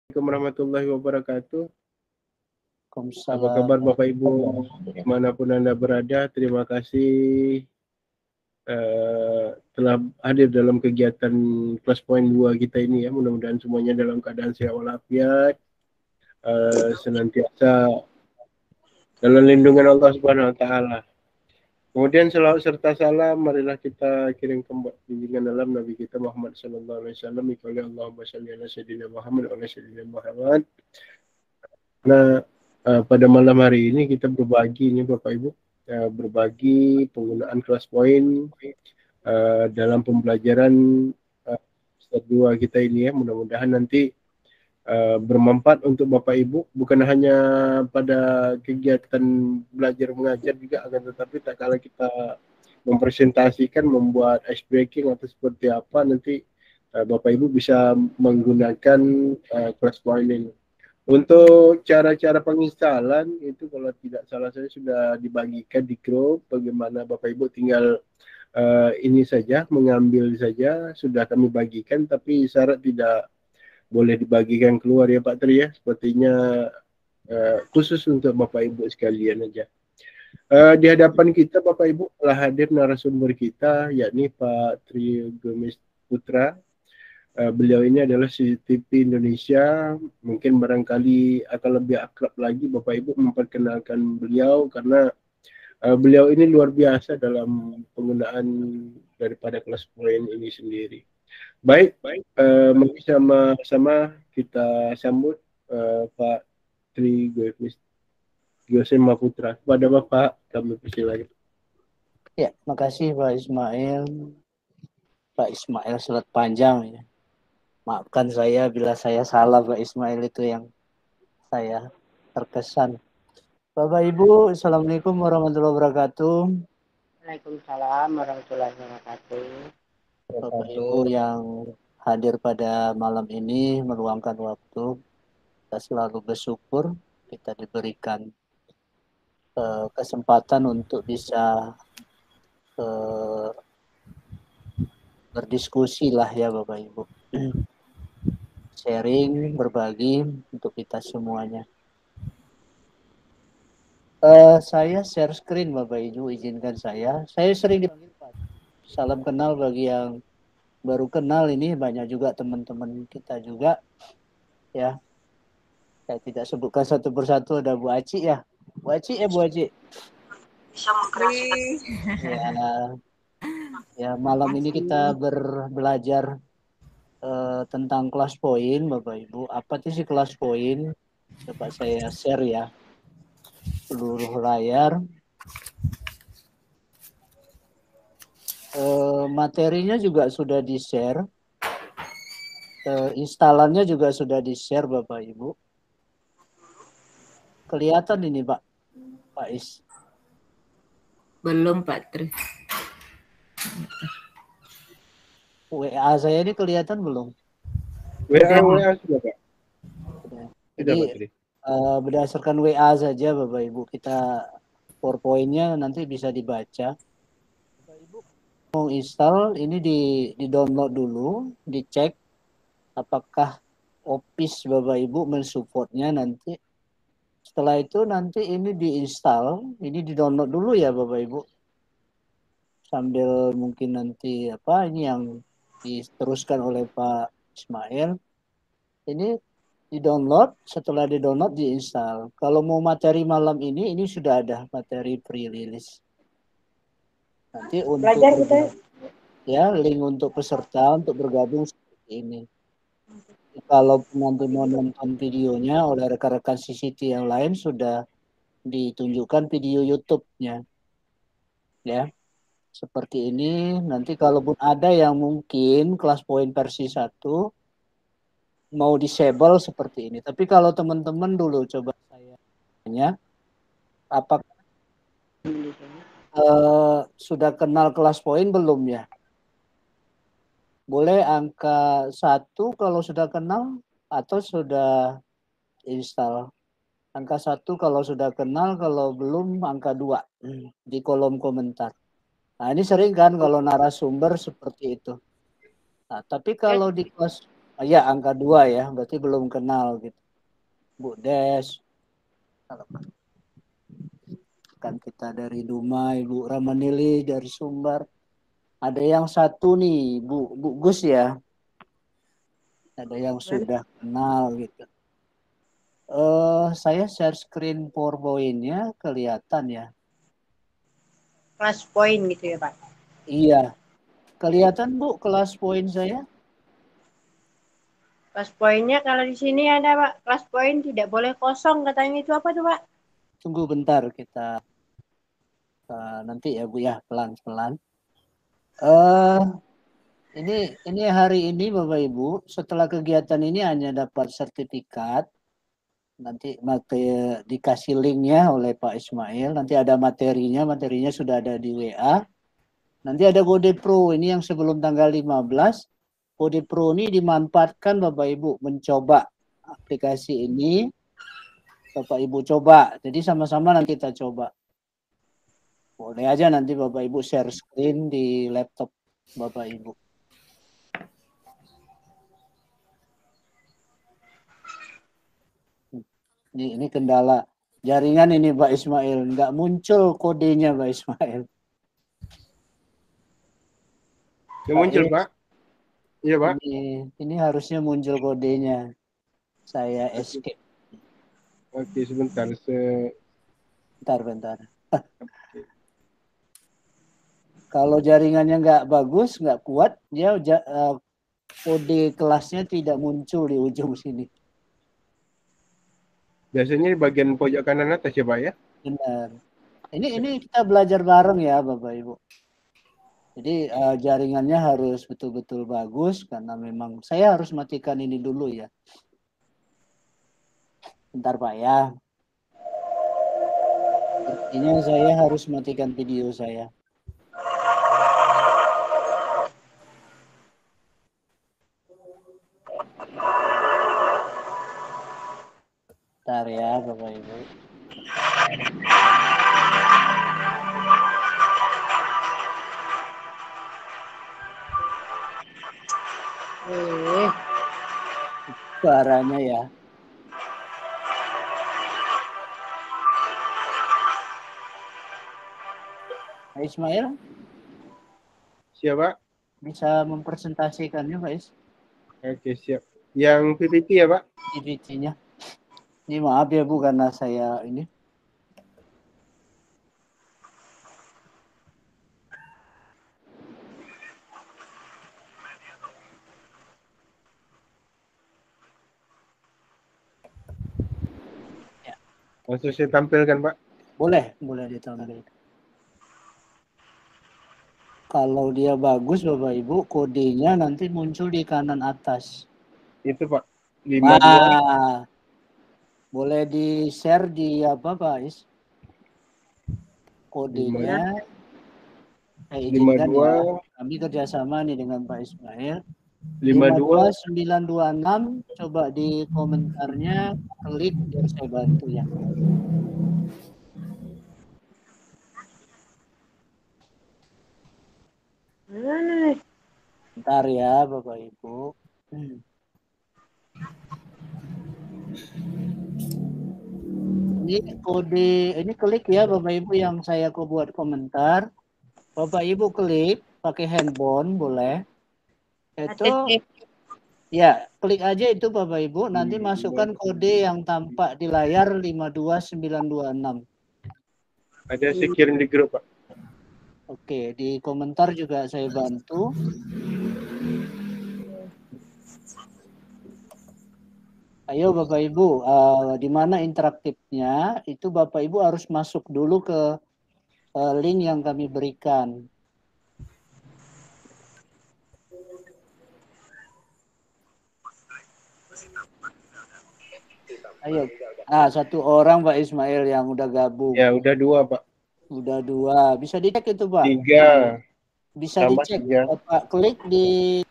Assalamualaikum warahmatullahi wabarakatuh. Apa Waalaikumsalam. kabar Bapak Ibu dimanapun Anda berada? Terima kasih telah hadir dalam kegiatan Plus Point 2 kita ini ya. Mudah-mudahan semuanya dalam keadaan sehat walafiat, senantiasa dalam lindungan Allah Subhanahu wa taala. Kemudian selawat serta salam marilah kita kirimkan junjungan dalam Nabi kita Muhammad sallallahu alaihi wasallam. Allahumma shalli ala sayyidina Muhammad wa ala sayyidina Muhammad. Nah, pada malam hari ini kita berbagi ini Bapak Ibu, berbagi penggunaan kelas poin dalam pembelajaran step 2 kita ini ya. Mudah-mudahan nanti bermanfaat untuk Bapak Ibu, bukan hanya pada kegiatan belajar mengajar juga, akan tetapi tak kala kita mempresentasikan, membuat ice breaking atau seperti apa, nanti Bapak Ibu bisa menggunakan kelas poin ini. Untuk cara-cara penginstalan itu kalau tidak salah saya sudah dibagikan di grup, bagaimana Bapak Ibu tinggal ini saja, mengambil saja, sudah kami bagikan, tapi syarat tidak boleh dibagikan keluar ya Pak Tri ya, sepertinya khusus untuk Bapak Ibu sekalian aja. Di hadapan kita Bapak Ibu telah hadir narasumber kita, yakni Pak Tri Gomes Putra. Beliau ini adalah CCTV Indonesia. Mungkin barangkali akan lebih akrab lagi Bapak Ibu memperkenalkan beliau, karena beliau ini luar biasa dalam penggunaan daripada kelas poin ini sendiri. Baik, mari sama-sama kita sambut Pak Tri Gomes Putra. Kepada Bapak kami persilakan. Ya, makasih Pak Ismail. Pak Ismail Selat Panjang ya. Maafkan saya bila saya salah Pak Ismail, itu yang saya terkesan. Bapak Ibu, Assalamualaikum warahmatullahi wabarakatuh. Waalaikumsalam warahmatullahi wabarakatuh. Bapak Ibu yang hadir pada malam ini meluangkan waktu, kita selalu bersyukur kita diberikan kesempatan untuk bisa berdiskusi lah ya Bapak Ibu. Sharing, berbagi untuk kita semuanya. Saya share screen Bapak Ibu, izinkan saya. Saya sering dipanggil Pak. Salam kenal bagi yang baru kenal, ini banyak juga teman-teman kita juga ya. Saya tidak sebutkan satu persatu, ada Bu Aci ya. Bu Aci Bu Aci. Bisa mengkeraskan. Ya, malam ini kita belajar tentang kelas poin Bapak Ibu. Apa sih kelas poin? Coba saya share ya seluruh layar. Materinya juga sudah di-share. Instalannya juga sudah di-share Bapak Ibu. Kelihatan ini Pak Is? Belum Pak Tri. WA saya ini kelihatan belum? WA sudah Pak. Jadi berdasarkan WA saja Bapak Ibu, kita PowerPoint-nya nanti bisa dibaca. Bapak Ibu mau install ini di download dulu, dicek apakah Office Bapak Ibu mensupportnya nanti. Setelah itu nanti ini diinstal, ini di download dulu ya Bapak Ibu. Sambil mungkin nanti ini yang diteruskan oleh Pak Ismail. Ini di-download, setelah di-download diinstal. Kalau mau materi malam ini sudah ada materi pre-release. Nanti untuk ya link untuk peserta untuk bergabung seperti ini. Kalau nanti mau nonton videonya oleh rekan-rekan CCT yang lain sudah ditunjukkan video YouTube-nya. Ya. Seperti ini. Nanti kalaupun ada yang mungkin kelas poin versi 1 mau disable seperti ini. Tapi kalau teman-teman dulu coba saya tanya, apakah sudah kenal kelas poin belum ya? Boleh angka 1 kalau sudah kenal atau sudah install. Angka 1 kalau sudah kenal, kalau belum angka 2 di kolom komentar. Nah, ini sering kan kalau narasumber seperti itu. Nah, tapi kalau di kelas Ya, angka 2 ya, berarti belum kenal gitu. Bu Des. Kan kita dari Dumai, Bu Ramanili dari Sumbar. Ada yang satu nih, Bu Gus ya. Ada yang sudah kenal gitu. Saya share screen PowerPoint-nya kelihatan ya. Kelas poin gitu ya Pak? Iya. Kelihatan Bu kelas poin saya? Kelas poinnya kalau di sini ada Pak, kelas poin tidak boleh kosong katanya, itu apa tuh Pak? Tunggu bentar kita nanti ya Bu ya, pelan-pelan. Ini hari ini Bapak Ibu, setelah kegiatan ini hanya dapat sertifikat. Nanti dikasih linknya oleh Pak Ismail. Nanti ada materinya sudah ada di WA. Nanti ada Kode Pro, ini yang sebelum tanggal 15. Kode Pro ini dimanfaatkan Bapak Ibu mencoba aplikasi ini. Bapak Ibu coba, jadi sama-sama nanti kita coba. Boleh aja nanti Bapak Ibu share screen di laptop Bapak Ibu. Ini kendala jaringan ini Pak Ismail, nggak muncul kodenya Pak Ismail. Ya muncul Pak. Iya Pak. Ini harusnya muncul kodenya. Saya escape. Oke, sebentar. Bentar. Kalau jaringannya nggak bagus, nggak kuat, dia kode kelasnya tidak muncul di ujung sini. Biasanya di bagian pojok kanan atas ya Pak ya? Benar. Ini kita belajar bareng ya Bapak Ibu. Jadi jaringannya harus betul-betul bagus karena memang saya harus matikan ini dulu ya. Bentar Pak ya. Artinya saya harus matikan video saya. Bentar ya Bapak Ibu. Suaranya ya. Pak Ismail? Siapa? Bisa mempresentasikannya Pak Is? Oke, siap. Yang PPT ya Pak? PPT-nya. Ini maaf ya Bu karena saya ini. Langsung saya tampilkan Pak. Boleh ditampilkan. Kalau dia bagus Bapak Ibu, kodenya nanti muncul di kanan atas. Itu Pak. Boleh di-share di apa Pak Is? Kodenya. Izinkan ya. Kami kerjasama nih dengan Pak Ismail. 52926, coba di komentarnya klik biar saya bantu ya. Bentar ya Bapak Ibu. Ini kode, ini klik ya Bapak Ibu yang saya buat komentar. Bapak Ibu klik pakai handphone boleh. Itu ya, klik aja itu Bapak Ibu, nanti masukkan kode yang tampak di layar 52926. Ada saya kirim di grup Pak. Oke, di komentar juga saya bantu. Ayo Bapak Ibu, di mana interaktifnya, itu Bapak Ibu harus masuk dulu ke link yang kami berikan. Ayo, satu orang Pak Ismail yang udah gabung. Ya, udah 2 Pak. Udah 2, bisa dicek itu Pak? 3. Bisa dicek, Bapak klik di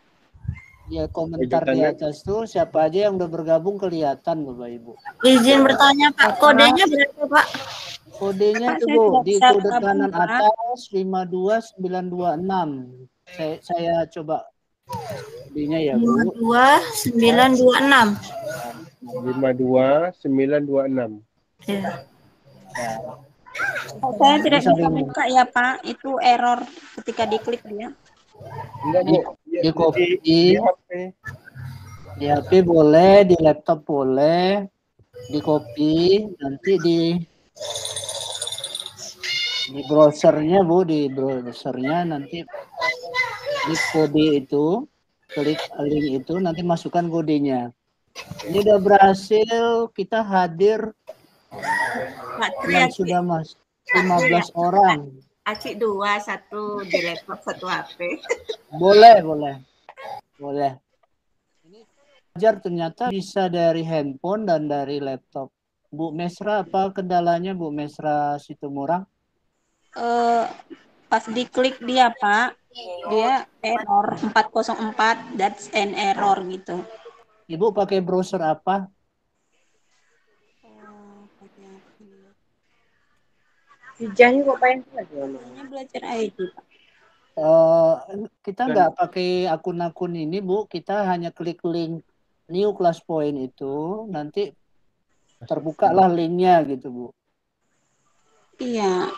komentar di atas tuh, siapa aja yang udah bergabung kelihatan Bapak Ibu. Izin bertanya Pak, kodenya berapa Pak? Kodenya tuh Bu, di kode kanan atas 52926. Saya coba kopinya ya Bu. 52926. 52926. Ya. Ya. Saya tidak Ini bisa saling buka ya Pak, itu error ketika diklik dia. Enggak di, Bu, di kopi, di HP. di HP boleh, di laptop boleh, di kopi, nanti di browsernya Bu, di browsernya nanti klik kode itu, klik link itu, nanti masukkan kodenya. Ini udah berhasil, kita hadir Pak Tri, yang sudah masuk 15 orang. Acik 2, 1 di laptop, 1 HP. Boleh. Ini belajar ternyata bisa dari handphone dan dari laptop. Bu Mesra, apa kendalanya Bu Mesra Situmorang? Pas diklik dia Pak, dia error 404, that's an error gitu. Ibu pakai browser apa? Hijahnya kok pengen Hanya belajar IT Pak. Kita nggak pakai akun-akun ini Bu, kita hanya klik link new class point itu, nanti terbukalah linknya gitu Bu. Iya,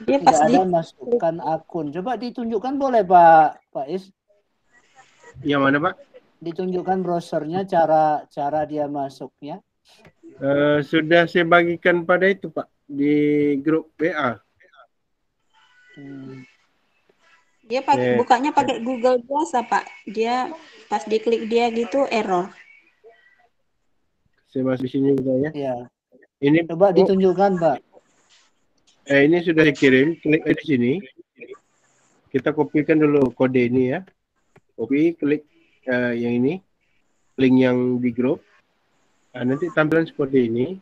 dia Tidak pas ada masukkan akun. Coba ditunjukkan boleh Pak Is? Yang mana Pak? Ditunjukkan browsernya, cara dia masuknya. Sudah saya bagikan pada itu Pak di grup WA. Dia pakai bukanya pakai Google biasa Pak. Dia pas diklik dia gitu error. Saya masuk sini juga ya. Ya. Ini Coba ditunjukkan Pak. ini sudah saya kirim, klik di sini. Kita kopikan dulu kode ini ya. Copy, klik yang ini, link yang di grup. Nah, nanti tampilan seperti ini.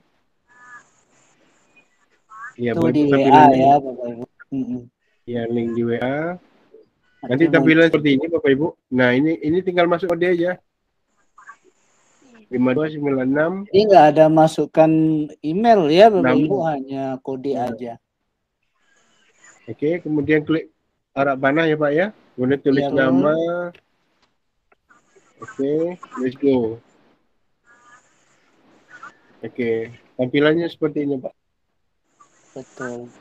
Ya, Itu di WA tampilannya ya Bapak Ibu. Ya, link di WA. Nanti tampilan seperti ini Bapak Ibu. Nah, ini tinggal masuk kode aja. 5296. Ini nggak ada masukkan email ya Bapak 6. Ibu, hanya kode aja. Oke, kemudian klik arah panah ya Pak ya. Kemudian tulis Ya, nama. Oke, let's go. Oke, tampilannya seperti ini Pak. Betul.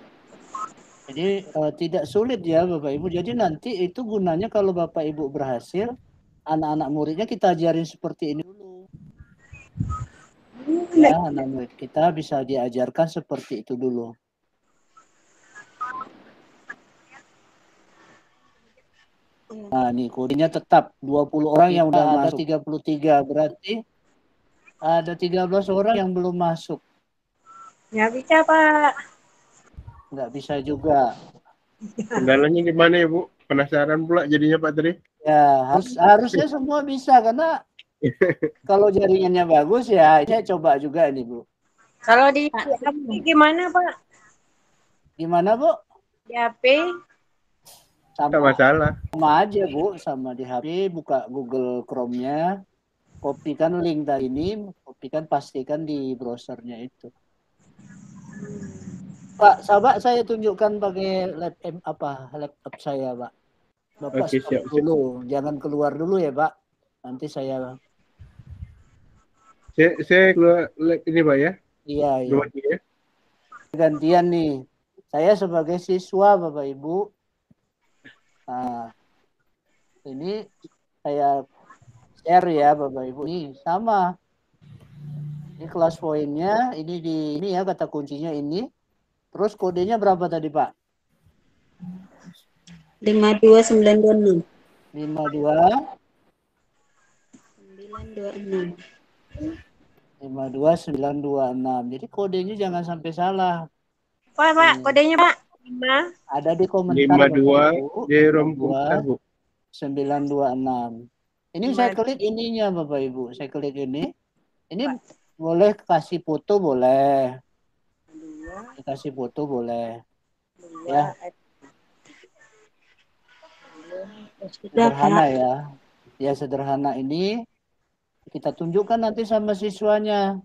Jadi tidak sulit ya Bapak Ibu. Jadi nanti itu gunanya kalau Bapak Ibu berhasil, anak-anak muridnya kita ajarin seperti ini dulu. Ya, anak murid kita bisa diajarkan seperti itu dulu. Nah, nih kodenya tetap 20 orang yang udah masuk. 33, berarti ada 13 orang yang belum masuk. Nggak bisa Pak. Nggak bisa juga. Kendalanya gimana ya Bu? Penasaran pula jadinya Pak Tri. Ya, harusnya semua bisa karena kalau jaringannya bagus ya, saya coba juga nih Bu. Kalau di HP gimana Pak? Gimana Bu? Di HP Tidak masalah. Sama aja Bu, sama di HP, buka Google Chrome-nya, kopikan link tadi ini, pastikan di browsernya itu. Pak, sahabat saya tunjukkan pakai laptop saya Pak. Bapak Oke, siap. dulu, jangan keluar dulu ya Pak. Nanti saya keluar ini Pak ya. Iya. Ya. Gantian nih. Saya sebagai siswa Bapak Ibu. Nah, ini saya share ya Bapak Ibu. Ini sama. Ini kelas poinnya, ini ya kata kuncinya ini. Terus kodenya berapa tadi Pak? 52926. 52926. 52926. Jadi kodenya jangan sampai salah. Pak, kodenya Pak. Ada di komentar. 52 di rom komentar Bu. 926. Ini saya klik ininya Bapak Ibu. Saya klik ini. Ini boleh kasih foto boleh. Kasih foto boleh. Ya. Sederhana ya. Ya sederhana ini kita tunjukkan nanti sama siswanya.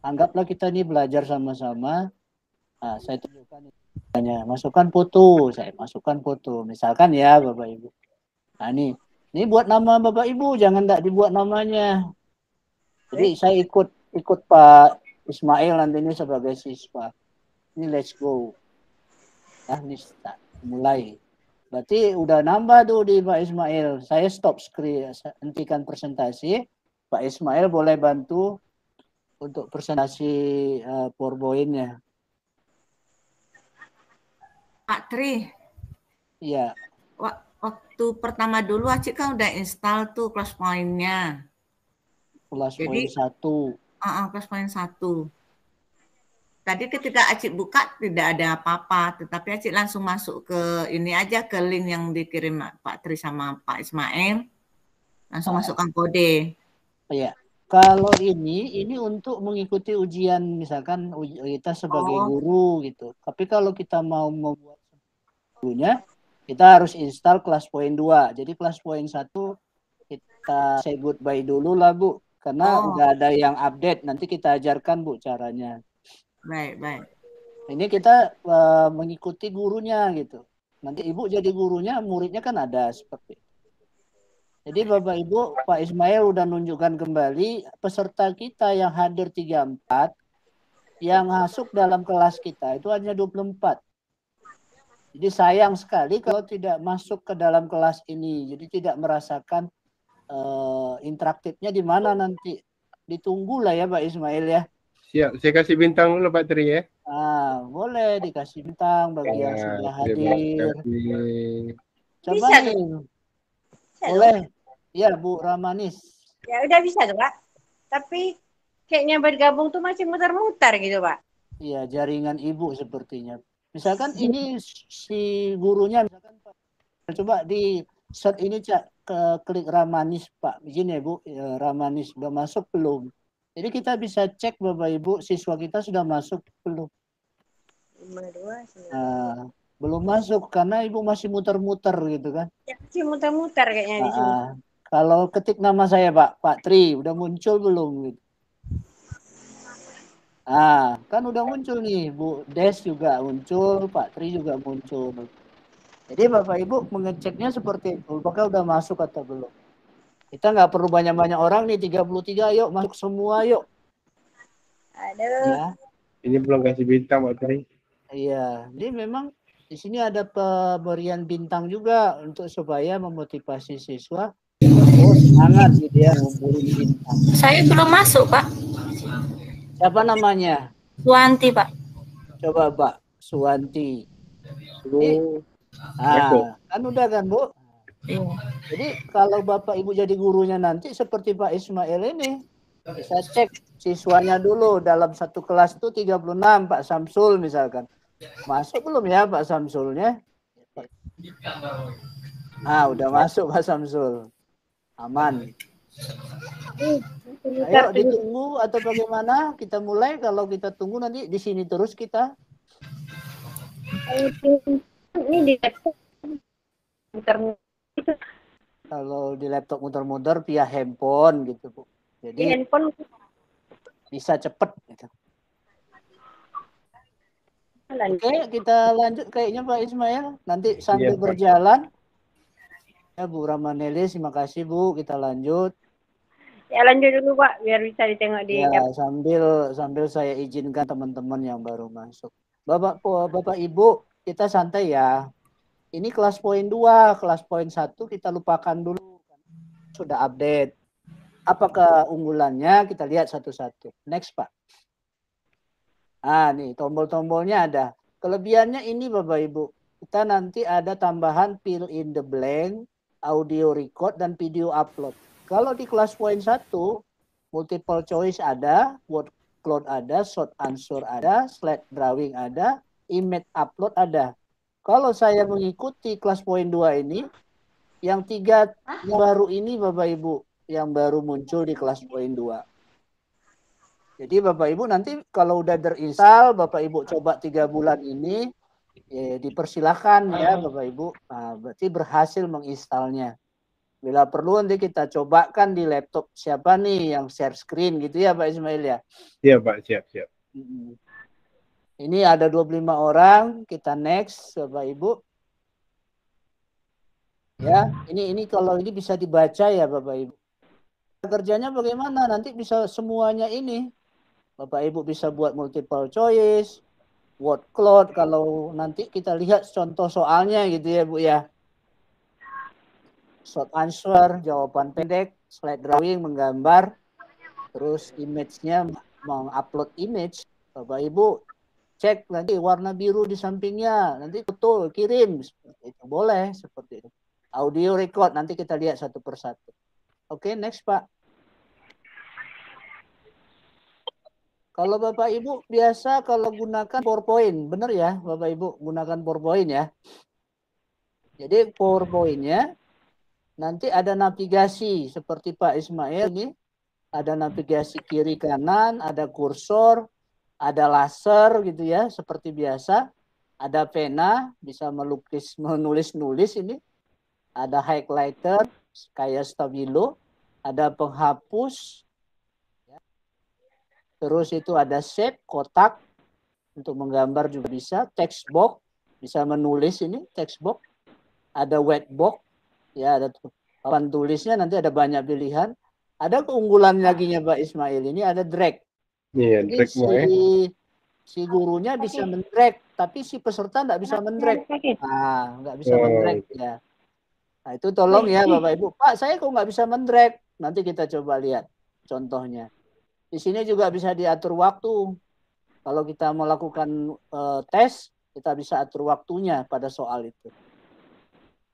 Anggaplah kita ini belajar sama-sama. Nah, saya tunjukkan masukkan foto, saya masukkan foto. Misalkan ya Bapak Ibu. Nah ini Ini buat nama Bapak Ibu, jangan enggak dibuat namanya. Jadi saya ikut Pak Ismail nanti ini sebagai siswa. Ini let's go. Nah, ini start. Mulai. Berarti udah nambah tuh di Pak Ismail. Saya stop screen, hentikan presentasi. Pak Ismail boleh bantu untuk presentasi PowerPoint-nya. Pak Tri. Iya. Waktu pertama dulu Acik kan udah install tuh Class Point-nya. Class Jadi, Point 1. Class Point 1. Tadi ketika Acik buka tidak ada apa-apa, tetapi Acik langsung masuk ke ini aja, ke link yang dikirim Pak Tri sama Pak Ismail. Langsung masukkan kode. Iya. Kalau ini untuk mengikuti ujian, misalkan kita sebagai guru gitu. Tapi kalau kita mau membuat gurunya, kita harus install Class Point 2. Jadi Class Point 1 kita say goodbye dulu lah Bu. Karena udah ada yang update. Nanti kita ajarkan Bu caranya. Baik. Ini kita mengikuti gurunya gitu. Nanti Ibu jadi gurunya, muridnya kan ada seperti itu. Jadi Bapak Ibu, Pak Ismail udah nunjukkan kembali peserta kita yang hadir 34 yang masuk dalam kelas kita itu hanya 24. Jadi sayang sekali kalau tidak masuk ke dalam kelas ini. Jadi tidak merasakan interaktifnya di mana nanti. Ditunggu lah ya Pak Ismail ya. Siap, saya kasih bintang dulu Pak Tri ya. Boleh dikasih bintang bagi yang sudah hadir. Coba Bisa, nih. Bisa, Boleh. Ya Bu Ramanis. Ya udah bisa tuh Pak. Tapi kayaknya bergabung tuh masih muter-muter gitu Pak. Iya, jaringan Ibu sepertinya. Misalkan ini si gurunya, misalkan Pak, coba di search ini klik Ramanis Pak. Begini ya Bu, Ramanis sudah masuk belum? Jadi kita bisa cek Bapak Ibu siswa kita sudah masuk belum? 52, belum masuk karena Ibu masih muter-muter gitu kan? Ya, masih muter-muter kayaknya di sini. Kalau ketik nama saya Pak Tri, udah muncul belum gitu? Kan udah muncul nih, Bu Des juga muncul, Pak Tri juga muncul. Jadi Bapak Ibu mengeceknya seperti itu, apakah udah masuk atau belum? Kita nggak perlu banyak-banyak orang nih, 33, yuk masuk semua yuk. Aduh. Ya. Ini belum kasih bintang Pak Tri. Iya, jadi memang di sini ada pemberian bintang juga untuk supaya memotivasi siswa. Sangat gitu ya, ngumpulin bintang. Saya belum masuk, Pak. Siapa namanya? Suwanti, Pak. Coba Pak, Suwanti. Kan udah kan Bu? Iya. Jadi kalau Bapak Ibu jadi gurunya nanti seperti Pak Ismail ini, bisa cek siswanya dulu dalam satu kelas itu 36 Pak Samsul misalkan. Masuk belum ya Pak Samsulnya? Udah masuk Pak Samsul. Aman. Ayo ditunggu atau bagaimana? Kita mulai. Kalau kita tunggu nanti di sini terus kita. Ini di laptop muter-muter. Kalau di laptop muter-muter via handphone gitu Bu. Jadi Di handphone bisa cepet gitu. Oke, kita lanjut kayaknya Pak Ismail. Nanti sambil berjalan. Ya Bu Ramanelis, terima kasih Bu. Kita lanjut. Ya lanjut dulu Pak, biar bisa ditengok di. Ya sambil saya izinkan teman-teman yang baru masuk. Bapak Ibu, kita santai ya. Ini kelas poin 2, kelas poin 1 kita lupakan dulu. Sudah update. Apa keunggulannya? Kita lihat satu-satu. Next Pak. Nih tombol-tombolnya ada. Kelebihannya ini Bapak Ibu. Kita nanti ada tambahan fill in the blank, audio record, dan video upload. Kalau di kelas poin 1, multiple choice ada, word cloud ada, short answer ada, slide drawing ada, image upload ada. Kalau saya mengikuti kelas poin 2 ini, yang 3 yang baru ini Bapak Ibu, yang baru muncul di kelas poin 2. Jadi Bapak Ibu nanti kalau udah terinstall, Bapak Ibu coba 3 bulan ini, dipersilakan ya Bapak Ibu. Berarti berhasil menginstalnya. Bila perlu nanti kita cobakan di laptop siapa nih yang share screen gitu ya Pak Ismail ya. Iya Pak, siap. Ini ada 25 orang, kita next Bapak Ibu. Ya, ini kalau ini bisa dibaca ya Bapak Ibu. Kerjanya bagaimana? Nanti bisa semuanya ini. Bapak Ibu bisa buat multiple choice, word cloud kalau nanti kita lihat contoh soalnya gitu ya Bu ya. Short answer, jawaban pendek, slide drawing, menggambar, terus image-nya mengupload image. Bapak Ibu cek nanti warna biru di sampingnya, nanti foto kirim, seperti itu boleh seperti itu. Audio record nanti kita lihat satu persatu. Oke, next Pak. Kalau Bapak Ibu biasa kalau gunakan PowerPoint, benar ya Bapak Ibu gunakan PowerPoint ya. Jadi PowerPoint-nya nanti ada navigasi seperti Pak Ismail ini, ada navigasi kiri kanan, ada kursor, ada laser gitu ya seperti biasa, ada pena bisa melukis menulis-nulis ini, ada highlighter kayak stabilo, ada penghapus. Terus itu ada shape, kotak, untuk menggambar juga bisa. Text box, bisa menulis ini, text box. Ada whitebox, ya ada papan tulisnya, nanti ada banyak pilihan. Ada keunggulan laginya Pak Ismail, ini ada drag. Iya, Jadi drag ya. si gurunya bisa mendrag, tapi si peserta nggak bisa mendrag. Nah, nggak bisa mendrag ya. Nah, itu tolong ya Bapak Ibu. Pak, saya kok nggak bisa mendrag? Nanti kita coba lihat contohnya. Di sini juga bisa diatur waktu. Kalau kita melakukan tes, kita bisa atur waktunya pada soal itu.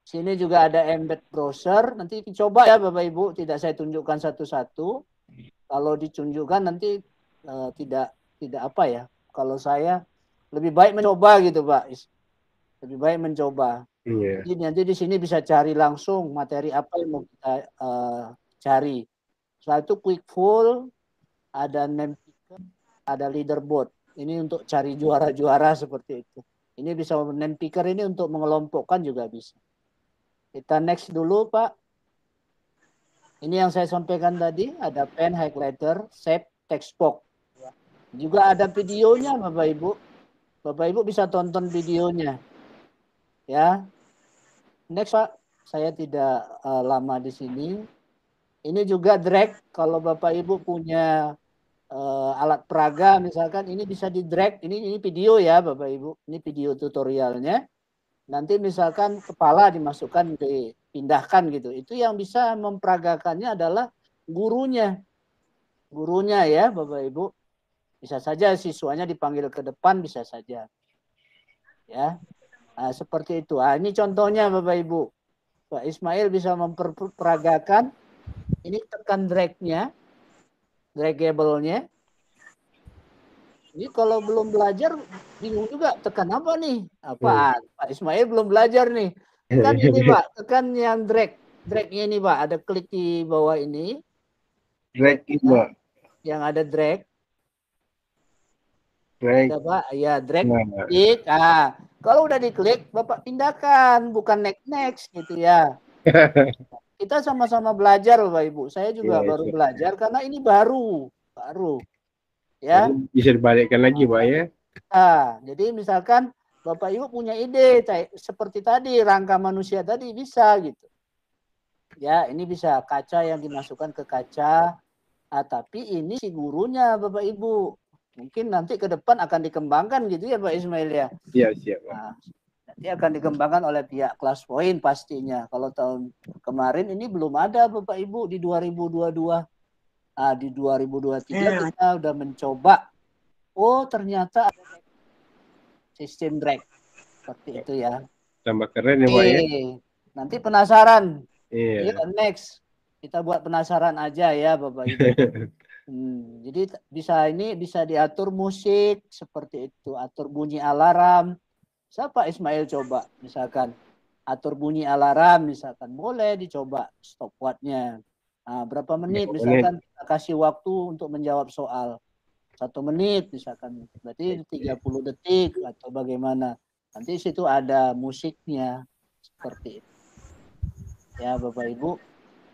Sini juga ada embed browser. Nanti dicoba ya Bapak Ibu. Tidak saya tunjukkan satu-satu. Kalau ditunjukkan nanti tidak apa ya. Kalau saya lebih baik mencoba gitu Pak. Lebih baik mencoba. Iya. Jadi nanti di sini bisa cari langsung materi apa yang mau kita cari. Setelah itu quick full, ada name picker, ada leaderboard. Ini untuk cari juara-juara seperti itu. Ini bisa name picker ini untuk mengelompokkan juga bisa. Kita next dulu Pak. Ini yang saya sampaikan tadi, ada pen, highlighter, shape, text box. Juga ada videonya Bapak Ibu. Bapak Ibu bisa tonton videonya. Ya. Next Pak, saya tidak lama di sini. Ini juga drag, kalau Bapak Ibu punya alat peraga misalkan, ini bisa di drag, ini video ya Bapak Ibu, ini video tutorialnya. Nanti misalkan kepala dimasukkan, dipindahkan gitu. Itu yang bisa memperagakannya adalah gurunya. Gurunya ya Bapak Ibu. Bisa saja siswanya dipanggil ke depan, bisa saja. Ya. Nah, seperti itu. Nah, ini contohnya Bapak Ibu. Pak Ismail bisa memperagakan. Ini tekan drag-nya, draggable-nya. Ini kalau belum belajar, bingung juga tekan apa nih? Apaan? Pak Ismail belum belajar nih. Tekan ini Pak, tekan yang drag. Drag-nya ini Pak, ada klik di bawah ini. Drag ini Pak. Yang ada drag. Drag. Ada Pak, ya drag. Klik. Ah, kalau udah diklik, Bapak pindahkan, bukan next gitu ya. Kita sama-sama belajar Bapak Ibu. Saya juga baru belajar karena ini baru. Ya. Bisa dibalikkan lagi Pak ya. Nah, jadi misalkan Bapak Ibu punya ide seperti tadi rangka manusia tadi bisa gitu. Ya, ini bisa kaca yang dimasukkan ke kaca. Tapi ini si gurunya Bapak Ibu. Mungkin nanti ke depan akan dikembangkan gitu ya Pak Ismail ya. Iya, siap Pak. Nah, nanti akan dikembangkan oleh pihak kelas poin pastinya. Kalau tahun kemarin ini belum ada Bapak Ibu di 2022. Nah, di 2023 kita udah mencoba. Oh, ternyata ada sistem drag. Seperti itu ya. Tambah keren ya Pak ya. Nanti penasaran. Iya. Next. Kita buat penasaran aja ya Bapak Ibu. Jadi bisa diatur musik seperti itu. Atur bunyi alarm. Siapa Ismail coba misalkan atur bunyi alarm misalkan boleh dicoba stopwatch-nya. Nah, berapa menit misalkan kita kasih waktu untuk menjawab soal 1 menit misalkan berarti 30 detik atau bagaimana. Nanti situ ada musiknya seperti itu. Ya Bapak Ibu.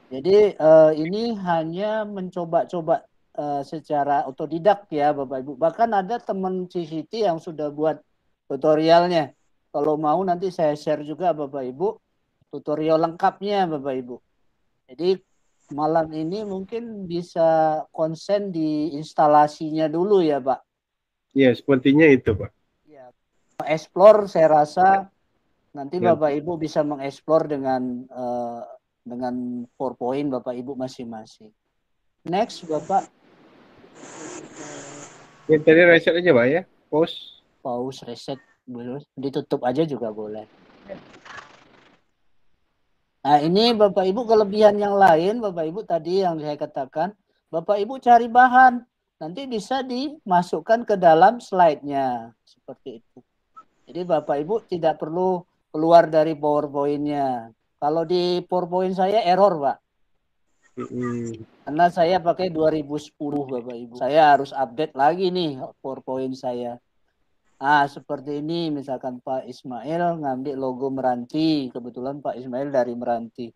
Jadi ini hanya mencoba-coba secara otodidak ya Bapak Ibu. Bahkan ada teman CCT yang sudah buat tutorialnya. Kalau mau nanti saya share juga Bapak Ibu tutorial lengkapnya Bapak Ibu. Jadi malam ini mungkin bisa konsen di instalasinya dulu ya Pak. Ya, sepertinya itu Pak. Ya, explore saya rasa nanti Ya. Bapak Ibu bisa mengeksplor dengan PowerPoint Bapak Ibu masing-masing. Next Bapak. Ya, tadi reset aja Pak ya. Pause, reset, boleh. Ditutup aja juga boleh. Nah ini Bapak Ibu kelebihan yang lain Bapak Ibu tadi yang saya katakan. Bapak Ibu cari bahan. Nanti bisa dimasukkan ke dalam slide-nya. Seperti itu. Jadi Bapak Ibu tidak perlu keluar dari PowerPoint-nya. Kalau di PowerPoint saya error Pak. Karena saya pakai 2010 Bapak Ibu. Saya harus update lagi nih PowerPoint saya. Nah seperti ini misalkan Pak Ismail ngambil logo Meranti. Kebetulan Pak Ismail dari Meranti.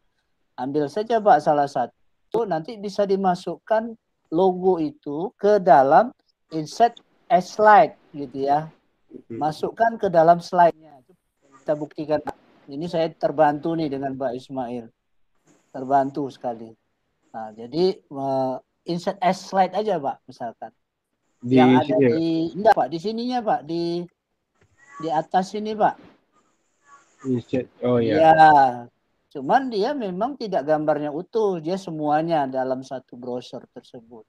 Ambil saja Pak salah satu. Nanti bisa dimasukkan logo itu ke dalam insert as slide gitu ya. Masukkan ke dalam slide-nya. Kita buktikan. Ini saya terbantu nih dengan Pak Ismail. Terbantu sekali. Nah, jadi insert as slide aja Pak misalkan. Yang ada di enggak Pak, di sininya Pak, di atas sini Pak. Insert. Oh ya. Ya. Cuman dia memang tidak gambarnya utuh, dia semuanya dalam satu browser tersebut.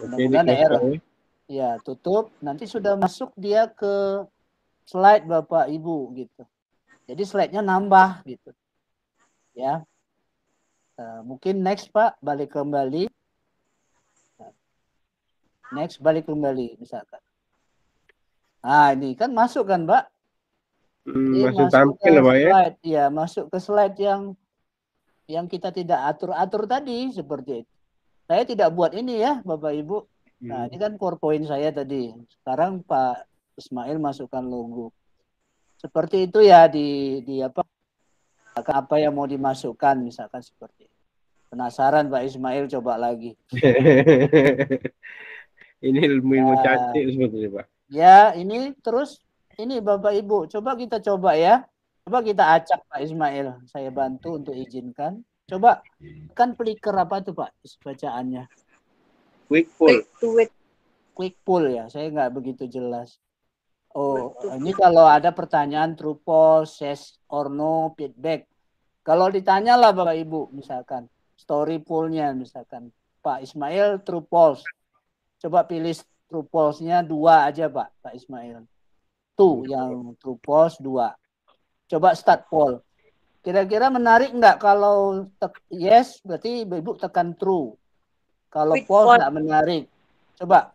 Mudah-mudahan error. Ya, tutup. Nanti sudah masuk dia ke slide Bapak Ibu gitu. Jadi slide-nya nambah gitu. Ya. Mungkin next Pak, balik kembali. Next, balik kembali misalkan. Nah ini kan masuk kan Pak. Masuk tampil Pak ya. Ya, masuk ke slide yang kita tidak atur-atur tadi seperti itu. Saya tidak buat ini ya Bapak Ibu. Nah ini kan PowerPoint saya tadi. Sekarang Pak Ismail masukkan logo. Seperti itu ya di apa yang mau dimasukkan misalkan seperti itu. Penasaran Pak Ismail, coba lagi. Ini ilmu cantik sebetulnya Pak. Ya ini terus ini Bapak Ibu. Coba kita coba ya. Coba kita acak Pak Ismail. Saya bantu untuk izinkan. Coba kan flicker apa tuh Pak bacaannya? Quick pull. Quick pull ya. Saya nggak begitu jelas. Oh ini kalau ada pertanyaan true false, yes or no, feedback. Kalau ditanya lah Bapak Ibu misalkan. Story pool-nya misalkan Pak Ismail true false. Coba pilih true false-nya 2 aja Pak Ismail. Tuh yang true false 2. Coba start poll. Kira-kira menarik enggak kalau yes berarti Ibu tekan true. Kalau false enggak menarik. Coba.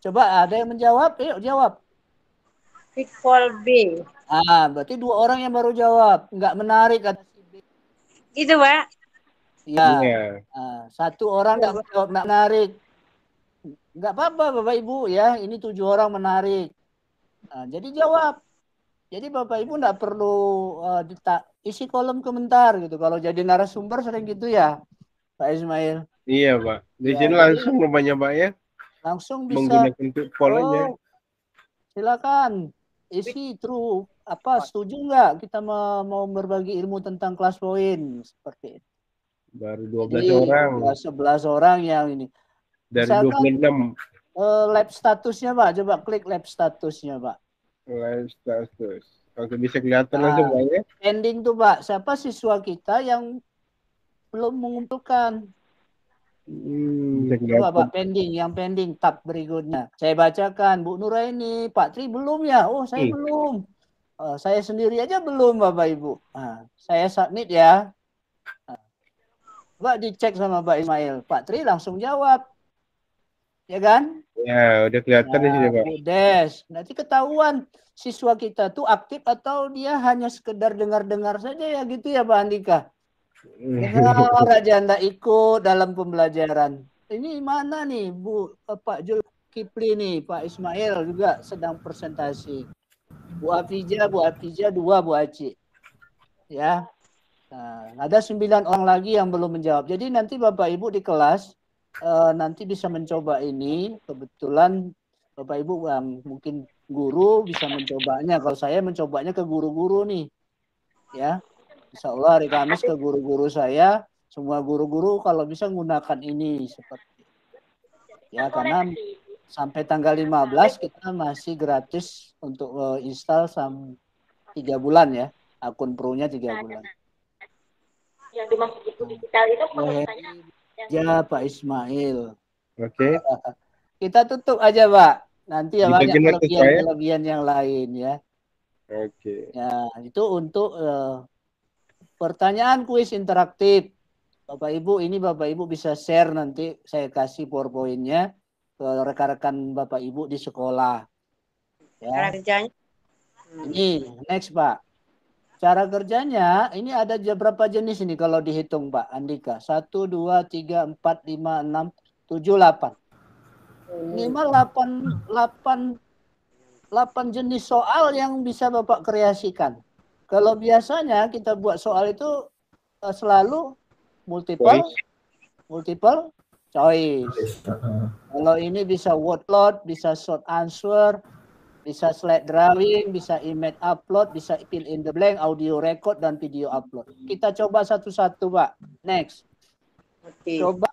Coba ada yang menjawab? Yuk jawab. Quick poll B. Berarti 2 orang yang baru jawab. Enggak menarik kata si B. Itu Pak. Ya. Yeah. 1 orang enggak menjawab enggak menarik. Enggak apa-apa Bapak Ibu ya. Ini 7 orang menarik. Jadi jawab. Jadi Bapak Ibu enggak perlu isi kolom komentar gitu. Kalau jadi narasumber sering gitu ya Pak Ismail. Iya Pak. Di sini langsung rupanya Pak ya. Langsung bisa menggunakan poll aja. Silakan isi true setuju nggak kita mau berbagi ilmu tentang kelas poin seperti itu. Baru 12 orang. 11 orang yang ini. Dari misalkan, 26. Lab statusnya Pak, coba klik lab statusnya Pak. Lab status. Oke, bisa kelihatan langsung Pak ya. Pending tuh Pak, siapa siswa kita yang belum mengumpulkan? Coba Pak pending, yang pending tab berikutnya. Saya bacakan, Bu Nuraini, Pak Tri belum ya? Oh saya belum. Saya sendiri aja belum Bapak Ibu. Saya submit ya. Coba dicek sama Pak Ismail. Pak Tri langsung jawab. Ya kan? Ya, udah kelihatan di sini Pak. Des, nanti ketahuan siswa kita tuh aktif atau dia hanya sekedar dengar-dengar saja ya gitu ya Pak Andika. Dengar aja nggak ikut dalam pembelajaran. Ini mana nih Pak Zulkifli nih, Pak Ismail juga sedang presentasi. Bu Afija 2, Bu Aci. Ya. Nah, ada 9 orang lagi yang belum menjawab. Jadi nanti Bapak Ibu di kelas nanti bisa mencoba ini. Kebetulan Bapak Ibu yang mungkin guru bisa mencobanya. Kalau saya mencobanya ke guru-guru nih. Ya. Insya Allah hari Kamis ke guru-guru saya, semua guru-guru kalau bisa menggunakan ini seperti ya, karena sampai tanggal 15 kita masih gratis untuk install 3 bulan ya, akun pro-nya 3 bulan. Yang dimaksud buku digital itu pengurusannya Ya Pak Ismail. Oke. Kita tutup aja Pak. Nanti ya banyak Dibagi notif, Pak, ya? kelebihan-kelebihan yang lain ya. Oke. Ya, itu untuk pertanyaan kuis interaktif. Bapak Ibu, ini Bapak Ibu bisa share nanti, saya kasih PowerPoint-nya ke rekan-rekan Bapak Ibu di sekolah. Cara Ya. kerjanya. Ini next Pak. Cara kerjanya ini ada berapa jenis ini kalau dihitung Pak Andika? 1, 2, 3, 4, 5, 6, 7, 8. Minimal 8 jenis soal yang bisa Bapak kreasikan. Kalau biasanya kita buat soal itu selalu multiple choice. Kalau ini bisa word cloud, bisa short answer, bisa slide drawing, bisa image upload, bisa fill in the blank, audio record, dan video upload. Kita coba satu-satu, Pak. Next. Oke. Coba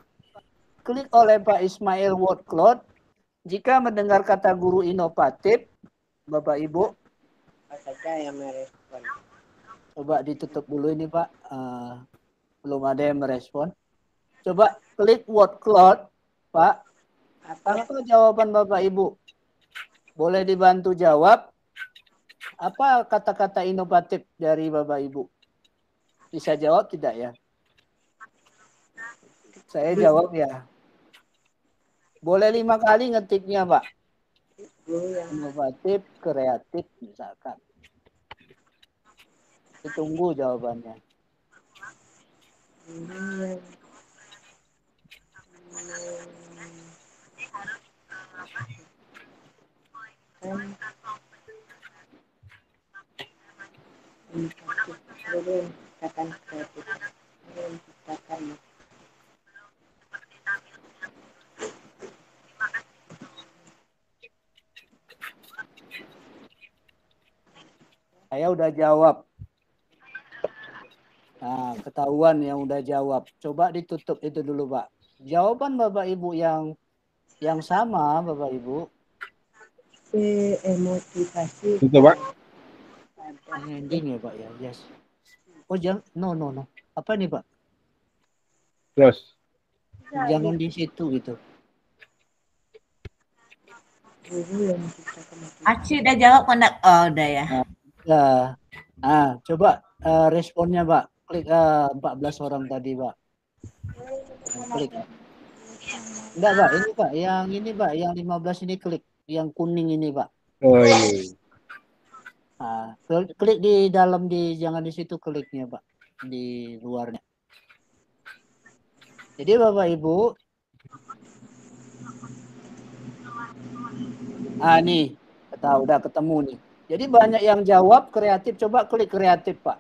klik oleh Pak Ismail word cloud. Jika mendengar kata guru inovatif, Bapak Ibu, Saya yang merespon. coba ditutup dulu ini, Pak. Belum ada yang merespon. Coba klik word cloud, Pak. Apa jawaban Bapak Ibu? Boleh dibantu jawab. Apa kata-kata inovatif dari Bapak Ibu? Bisa jawab tidak ya? Saya jawab ya. Boleh 5 kali ngetiknya, Pak. Inovatif, kreatif, misalkan. Ditunggu jawabannya. Saya udah jawab. Nah, ketahuan yang udah jawab. Coba ditutup itu dulu, Pak. Jawaban Bapak Ibu yang sama, Bapak Ibu. Motivasi. Tutup, Pak. Ending ya, Pak ya. Yes. Oh, jangan. No. Apa nih, Pak? Terus. Jangan di situ gitu. Aci udah jawab kok enggak? Oh, udah ya. Coba responnya, Pak. Klik 14 orang tadi, Pak. Klik. Enggak, Pak. Ini, Pak. Yang ini, Pak. Yang 15 ini klik. Yang kuning ini, Pak. Oh, ini. Klik di dalam, jangan di situ kliknya, Pak. Di luarnya. Jadi Bapak Ibu. Nih. Udah ketemu nih. Jadi banyak yang jawab kreatif. Coba klik kreatif, Pak.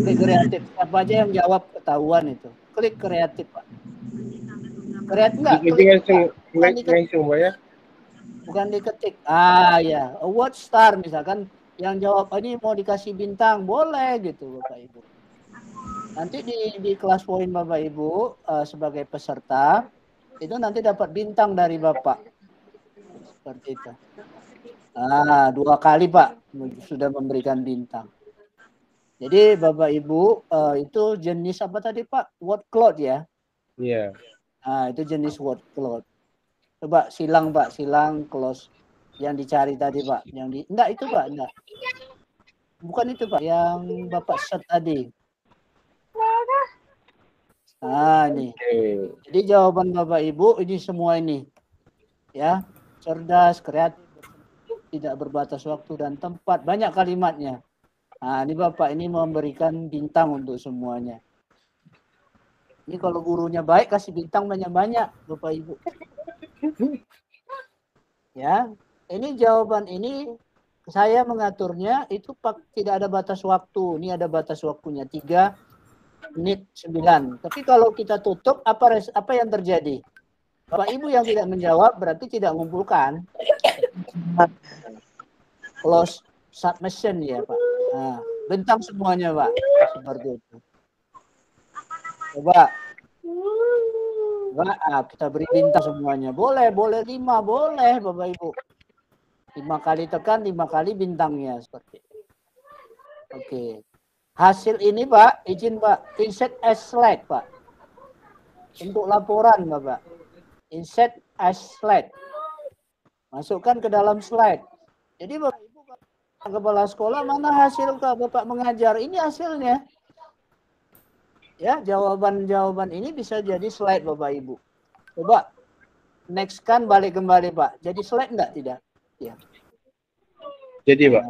Klik kreatif. Apa aja yang jawab ketahuan itu. Klik kreatif, Pak. Kreatif enggak? Klik langsung, Pak ya. Bukan diketik. Ya. Award star misalkan yang jawab ini mau dikasih bintang, boleh gitu Bapak Ibu. Nanti di kelas poin Bapak Ibu sebagai peserta itu nanti dapat bintang dari Bapak. Seperti itu. 2 kali Pak sudah memberikan bintang. Jadi Bapak Ibu itu jenis apa tadi Pak? Word cloud ya? Iya. Itu jenis word cloud. Coba silang Pak, silang close yang dicari tadi Pak. Enggak itu Pak, enggak. Bukan itu Pak, yang Bapak set tadi. Ini. Jadi jawaban Bapak Ibu ini semua ini. Ya, cerdas, kreatif, tidak berbatas waktu dan tempat, banyak kalimatnya. Ini Bapak ini memberikan bintang untuk semuanya. Ini kalau gurunya baik kasih bintang banyak-banyak Bapak Ibu. Ya, ini jawaban ini saya mengaturnya itu tidak ada batas waktu. Ini ada batas waktunya 3 menit 9. Tapi kalau kita tutup apa yang terjadi? Bapak Ibu yang tidak menjawab berarti tidak mengumpulkan. Close submission ya Pak. Bentang semuanya, Pak. Seperti itu. Coba. Pak, kita beri bintang semuanya. Boleh 5, boleh Bapak Ibu. 5 kali tekan, 5 kali bintangnya seperti itu. Oke. Hasil ini Pak, izin Pak, insert as slide Pak. Untuk laporan Bapak. Insert as slide. Masukkan ke dalam slide. Jadi Bapak Ibu kepala sekolah, mana hasil Bapak mengajar? Ini hasilnya. Ya, jawaban-jawaban ini bisa jadi slide Bapak Ibu. Coba next kan balik kembali Pak. Jadi slide enggak tidak? Ya. Jadi Pak.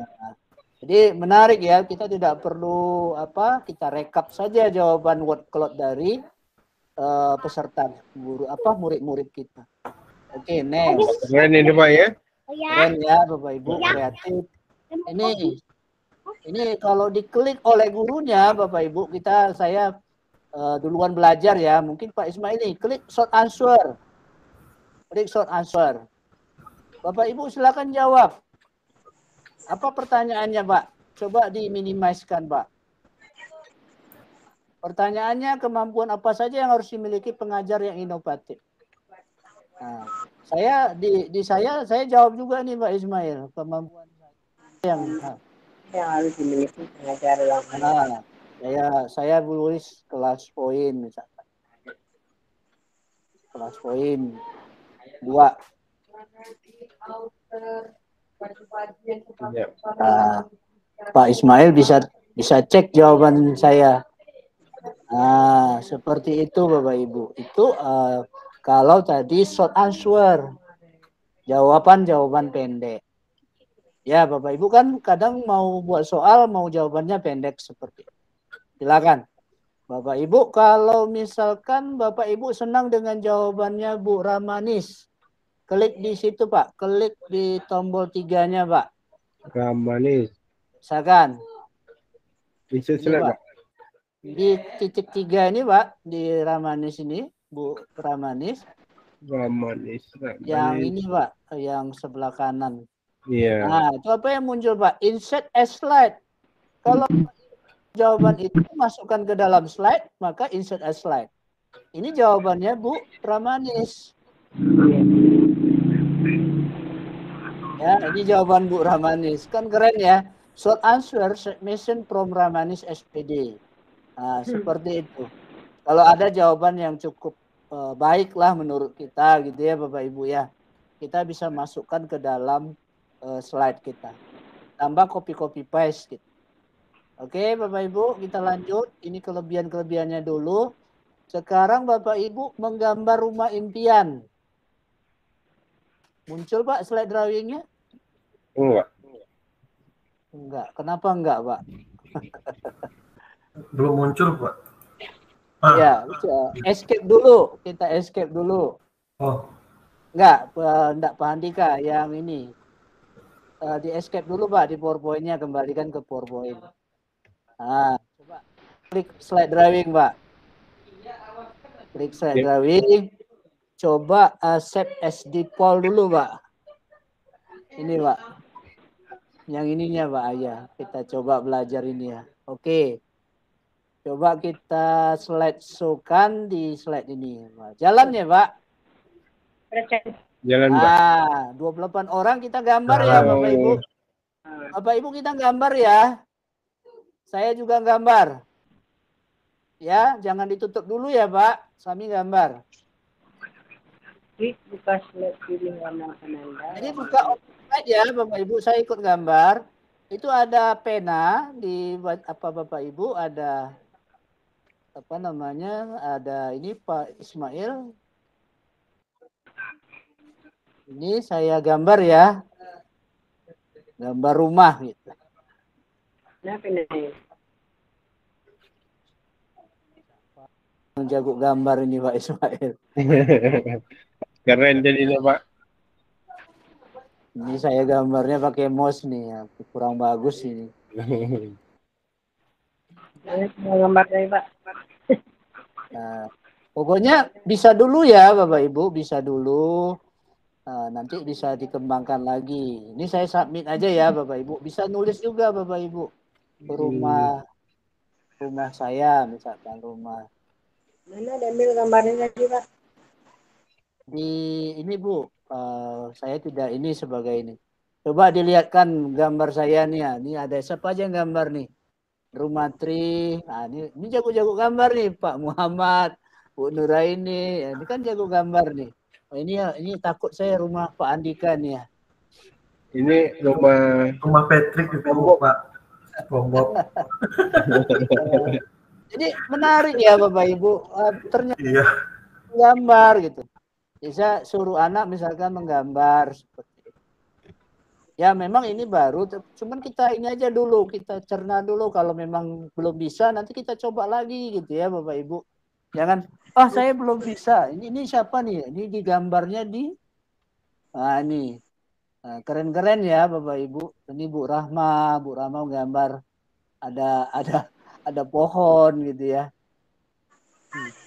Jadi menarik ya, kita tidak perlu kita rekap saja jawaban word cloud dari peserta guru murid-murid kita. Oke, next. Keren ini Pak ya. Keren ya Bapak Ibu, kreatif. Ini kalau diklik oleh gurunya Bapak Ibu, saya duluan belajar ya. Mungkin Pak Ismail ini klik short answer. Klik short answer. Bapak Ibu silakan jawab. Apa pertanyaannya, Pak? Coba diminimaliskan, Pak. Pertanyaannya, kemampuan apa saja yang harus dimiliki pengajar yang inovatif? Nah, saya jawab juga nih Pak Ismail, kemampuan yang harus dimiliki pengajar yang saya tulis kelas poin misalkan. Kelas poin 2. Pak Ismail bisa cek jawaban saya. Nah, seperti itu Bapak Ibu. Itu kalau tadi short answer, jawaban pendek. Ya Bapak Ibu kan kadang mau buat soal, mau jawabannya pendek seperti itu. Silakan. Bapak Ibu, kalau misalkan Bapak Ibu senang dengan jawabannya Bu Ramanis, klik di situ Pak, klik di tombol 3-nya Pak. Ramanis. Misalkan. Bisa selesai Pak. Di titik 3 ini Pak, di Ramanis ini, Bu Ramanis. Ramanis. Yang ini Pak, yang sebelah kanan. Iya. Nah, itu apa yang muncul Pak? Insert as slide. Kalau jawaban itu masukkan ke dalam slide, maka insert as slide. Ini jawabannya Bu Ramanis. Ya, ini jawaban Bu Ramanis. Kan keren ya. Short answer submission from Ramanis SPD. Nah, seperti itu. Kalau ada jawaban yang cukup baiklah menurut kita gitu ya Bapak Ibu ya. Kita bisa masukkan ke dalam slide kita. Tambah copy paste gitu. Oke Bapak Ibu, kita lanjut. Ini kelebihan-kelebihannya dulu. Sekarang Bapak Ibu menggambar rumah impian. Muncul Pak slide drawingnya? Enggak. Kenapa enggak Pak? Belum muncul Pak. Ya, escape dulu. Kita escape dulu. Oh. Enggak Pak Handika, yang ini. Di escape dulu Pak, di PowerPoint-nya kembalikan ke PowerPoint. Nah, coba klik slide drawing Pak. Klik slide drawing. Coba save as default dulu Pak. Ini Pak. Yang ininya Pak ya. Kita coba belajar ini ya. Oke. Coba kita slide show-kan di slide ini. Jalan ya Pak? Jalan Pak. 28 orang kita gambar ya Bapak Ibu. Bapak Ibu kita gambar ya. Saya juga gambar. Ya, jangan ditutup dulu ya Pak. Kami gambar. Buka slide pilih warna penanda. Jadi buka slide ya Bapak Ibu, saya ikut gambar. Itu ada pena di Bapak Ibu, ada ada ini Pak Ismail. Ini saya gambar ya. Gambar rumah gitu. Nah, pena. Jago gambar ini Pak Ismail. Keren jadinya Pak. Ini saya gambarnya pakai mouse nih ya. Kurang bagus ini. Mau gambar dari Pak. Nah, pokoknya bisa dulu ya Bapak Ibu, bisa dulu. Nanti bisa dikembangkan lagi. Ini saya submit aja ya Bapak Ibu. Bisa nulis juga Bapak Ibu. rumah saya, misalkan rumah Mana ada ambil gambarnya tadi, Pak? di ini Bu, saya tidak ini sebagai ini. Coba dilihatkan gambar saya nih ya. Ini ada siapa aja yang gambar nih? Rumah Tri. Nah, ini jago-jago gambar nih Pak Muhammad, Bu Nuraini. Ya, ini kan jago gambar nih. Oh, ini takut saya rumah Pak Andika nih ya. Ini rumah Patrick itu Pak. Bombok. Jadi menarik ya Bapak Ibu. Ternyata Iya. gambar gitu. Bisa suruh anak misalkan menggambar seperti itu. Ya memang ini baru, cuman kita ini aja dulu, kita cerna dulu. Kalau memang belum bisa, nanti kita coba lagi gitu ya Bapak Ibu. Jangan, saya belum bisa. Ini siapa nih? Ini digambarnya di, ini keren-keren ya Bapak Ibu. Ini Bu Rahma gambar ada pohon gitu ya.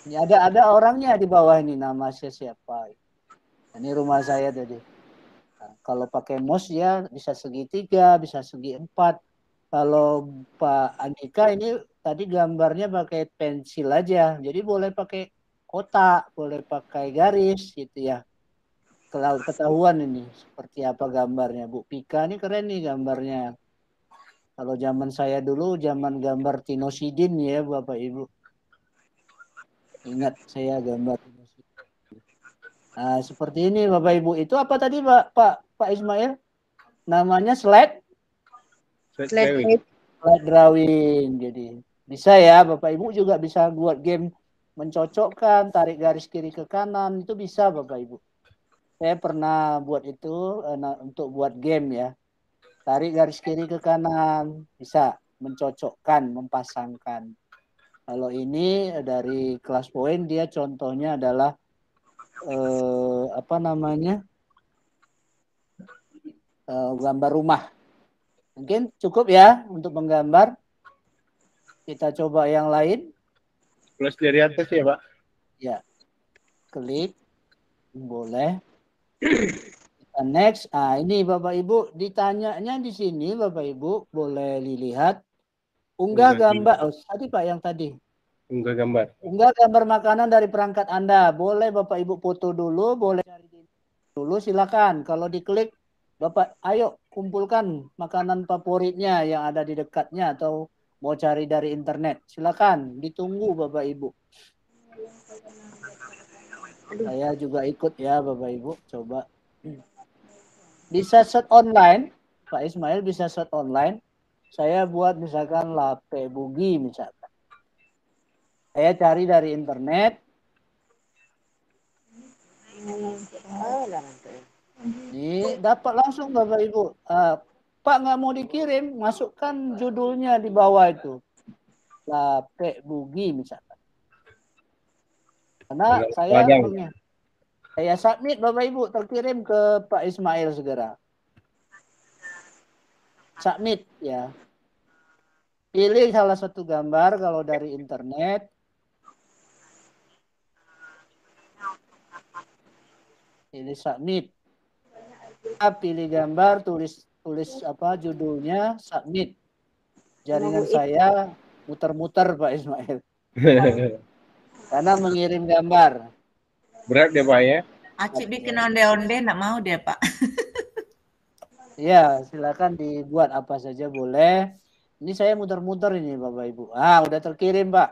Ini ada orangnya di bawah ini, nama saya siapa? Ini rumah saya tadi. Nah, kalau pakai mouse ya bisa segitiga, bisa segi 4. Kalau Pak Andika ini tadi gambarnya pakai pensil aja. Jadi boleh pakai kotak, boleh pakai garis gitu ya. Kalau ketahuan ini seperti apa gambarnya. Bu Pika ini keren nih gambarnya. Kalau zaman saya dulu, zaman gambar Tino Sidin ya Bapak Ibu. Ingat saya gambar Tino Sidin. Nah, seperti ini Bapak Ibu. Itu apa tadi Pak Ismail? Namanya slide drawing. Jadi bisa ya Bapak Ibu juga bisa buat game mencocokkan, tarik garis kiri ke kanan, itu bisa Bapak Ibu. Saya pernah buat itu untuk buat game ya. Tarik garis kiri ke kanan, bisa mencocokkan, mempasangkan. Kalau ini dari kelas poin dia contohnya adalah gambar rumah. Mungkin cukup ya untuk menggambar. Kita coba yang lain. Plus dari atas ya Pak. Ya, klik, boleh. Kita next. Ini Bapak Ibu ditanyanya di sini Bapak Ibu boleh dilihat. Unggah gambar. Tadi Pak yang tadi. Unggah gambar. Unggah gambar makanan dari perangkat Anda. Boleh Bapak Ibu foto dulu, boleh cari dulu silakan. Kalau diklik Bapak ayo kumpulkan makanan favoritnya yang ada di dekatnya atau mau cari dari internet. Silakan, ditunggu Bapak Ibu. Saya juga ikut ya Bapak Ibu, coba. Bisa search online, Pak Ismail bisa search online. Saya buat misalkan lape bugi misalkan. Saya cari dari internet. Ini dapat langsung Bapak Ibu. Pak nggak mau dikirim, masukkan judulnya di bawah itu. Lape bugi misalkan. Karena saya submit Bapak Ibu, terkirim ke Pak Ismail segera. Submit ya. Pilih salah satu gambar kalau dari internet. Pilih submit. Pilih gambar, tulis apa judulnya, submit. Jaringan saya muter-muter Pak Ismail. Karena mengirim gambar. Berat dia Pak ya? Acik bikin onde-onde nggak mau dia Pak. Ya, silakan dibuat apa saja boleh. Ini saya muter-muter ini Bapak Ibu. Udah terkirim Pak.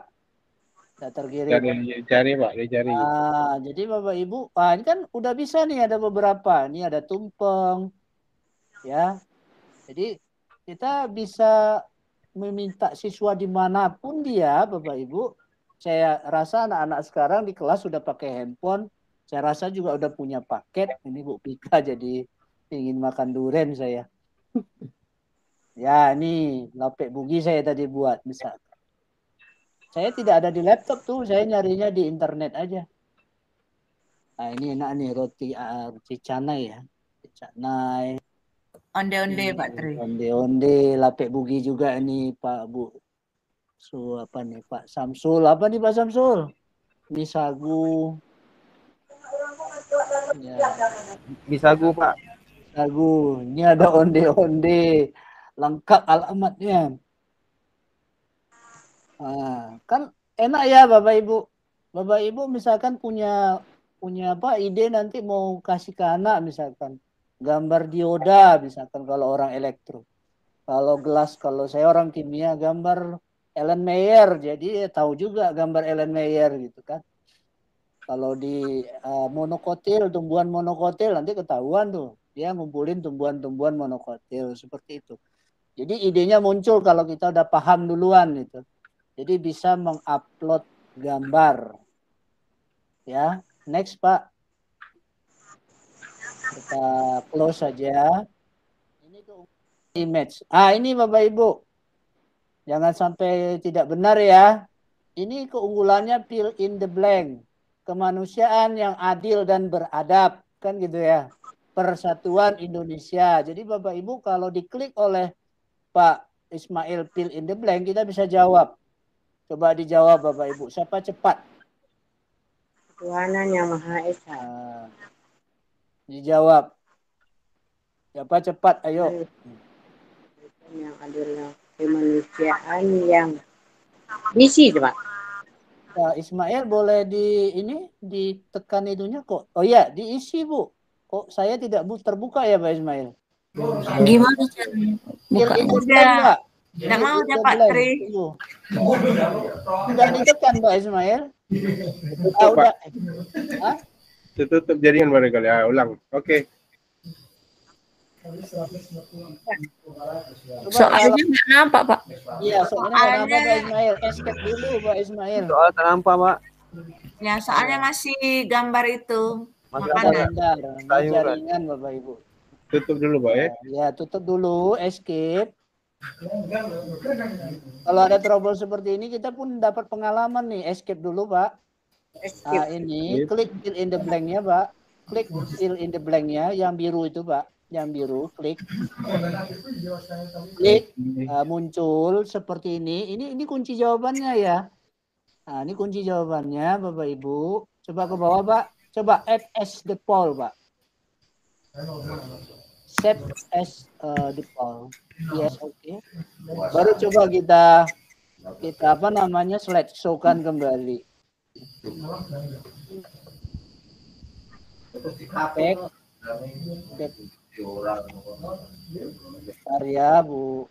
Udah terkirim. Cari Pak, dicari. Jadi Bapak Ibu, ini kan udah bisa nih ada beberapa. Ini ada tumpeng. Ya. Jadi kita bisa meminta siswa dimanapun dia Bapak Ibu. Saya rasa anak-anak sekarang di kelas sudah pakai handphone. Saya rasa juga udah punya paket. Ini Bu Pika jadi ingin makan durian saya. Ya ini lape bugi saya tadi buat misalkan. Saya tidak ada di laptop tuh, saya nyarinya di internet aja. Ini enak nih roti canai ya. Canai. Onde-onde Pak Tri. Onde-onde, lape bugi juga nih Pak Bu. Apa nih Pak Samsul? Apa nih Pak Samsul? Ini sagu. Ya. Bisagu Pak. Sagu. Ini ada onde-onde. Lengkap alamatnya. Nah, kan enak ya Bapak Ibu. Bapak Ibu misalkan punya apa ide nanti mau kasih ke anak misalkan gambar dioda misalkan kalau orang elektro. Kalau gelas, kalau saya orang kimia gambar Ellen Mayer, jadi tahu juga gambar Ellen Mayer gitu kan. Kalau di monokotil, tumbuhan monokotil nanti ketahuan tuh. Dia ngumpulin tumbuhan-tumbuhan monokotil seperti itu. Jadi idenya muncul kalau kita udah paham duluan gitu. Jadi bisa mengupload gambar. Ya, next Pak. Kita close saja. Ini ke image. Ini Bapak Ibu. Jangan sampai tidak benar ya. Ini keunggulannya fill in the blank. Kemanusiaan yang adil dan beradab. Kan gitu ya. Persatuan Indonesia. Jadi Bapak Ibu kalau diklik oleh Pak Ismail fill in the blank, kita bisa jawab. Coba dijawab Bapak Ibu. Siapa cepat? Tuhanan yang Maha Esa. Dijawab. Siapa cepat? Ayo. Yang adil, kemanusiaan yang misi, Pak. Nah, Ismail boleh ditekan itunya kok. Oh iya, diisi Bu. Kok saya tidak terbuka ya Pak Ismail? Gimana caranya? Udah. Tidak mau dapat Tri. Sudah ditekan Pak Ismail. Udah. Tutup jaringan barangkali. Ulang. Oke. Soalnya nggak nampak Pak. Iya, soalnya nggak nampak Pak Ismail. Escape dulu Pak Ismail. Soal nampak Pak. Ya soalnya masih gambar itu. Makanan. Jaringan Bapak Ibu. Tutup dulu Pak ya. Ya, tutup dulu. Escape. Kalau ada trouble seperti ini kita pun dapat pengalaman nih. Escape dulu Pak. Ini klik fill in the blank-nya Pak. Klik fill in the blank-nya yang biru itu Pak. Yang biru, klik. Klik muncul seperti ini. Ini kunci jawabannya ya. Nah, ini kunci jawabannya Bapak Ibu. Coba ke bawah Pak. Coba add as the poll Pak. Save as the poll. Yes, oke. Baru coba kita apa namanya slideshow-kan kembali. Back. Karya Bu.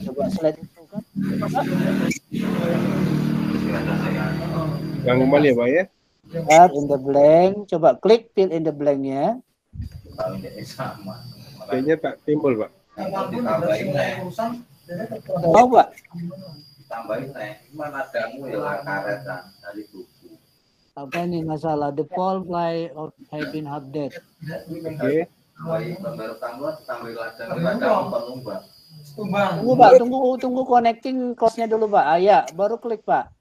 Coba slideshow-kan. Yang kembali ya Pak ya. Fill in the blank. Coba klik fill in the blank-nya. Kayaknya tak timbul Pak. Oh Pak. Tambahin mana damu ya karetan dari buku. Apa ini masalah the poll fly of have been update. Oke. Baru tambahin ladang penuh Pak. Tunggu Pak, tunggu connecting cost-nya dulu Pak. Ya, baru klik Pak.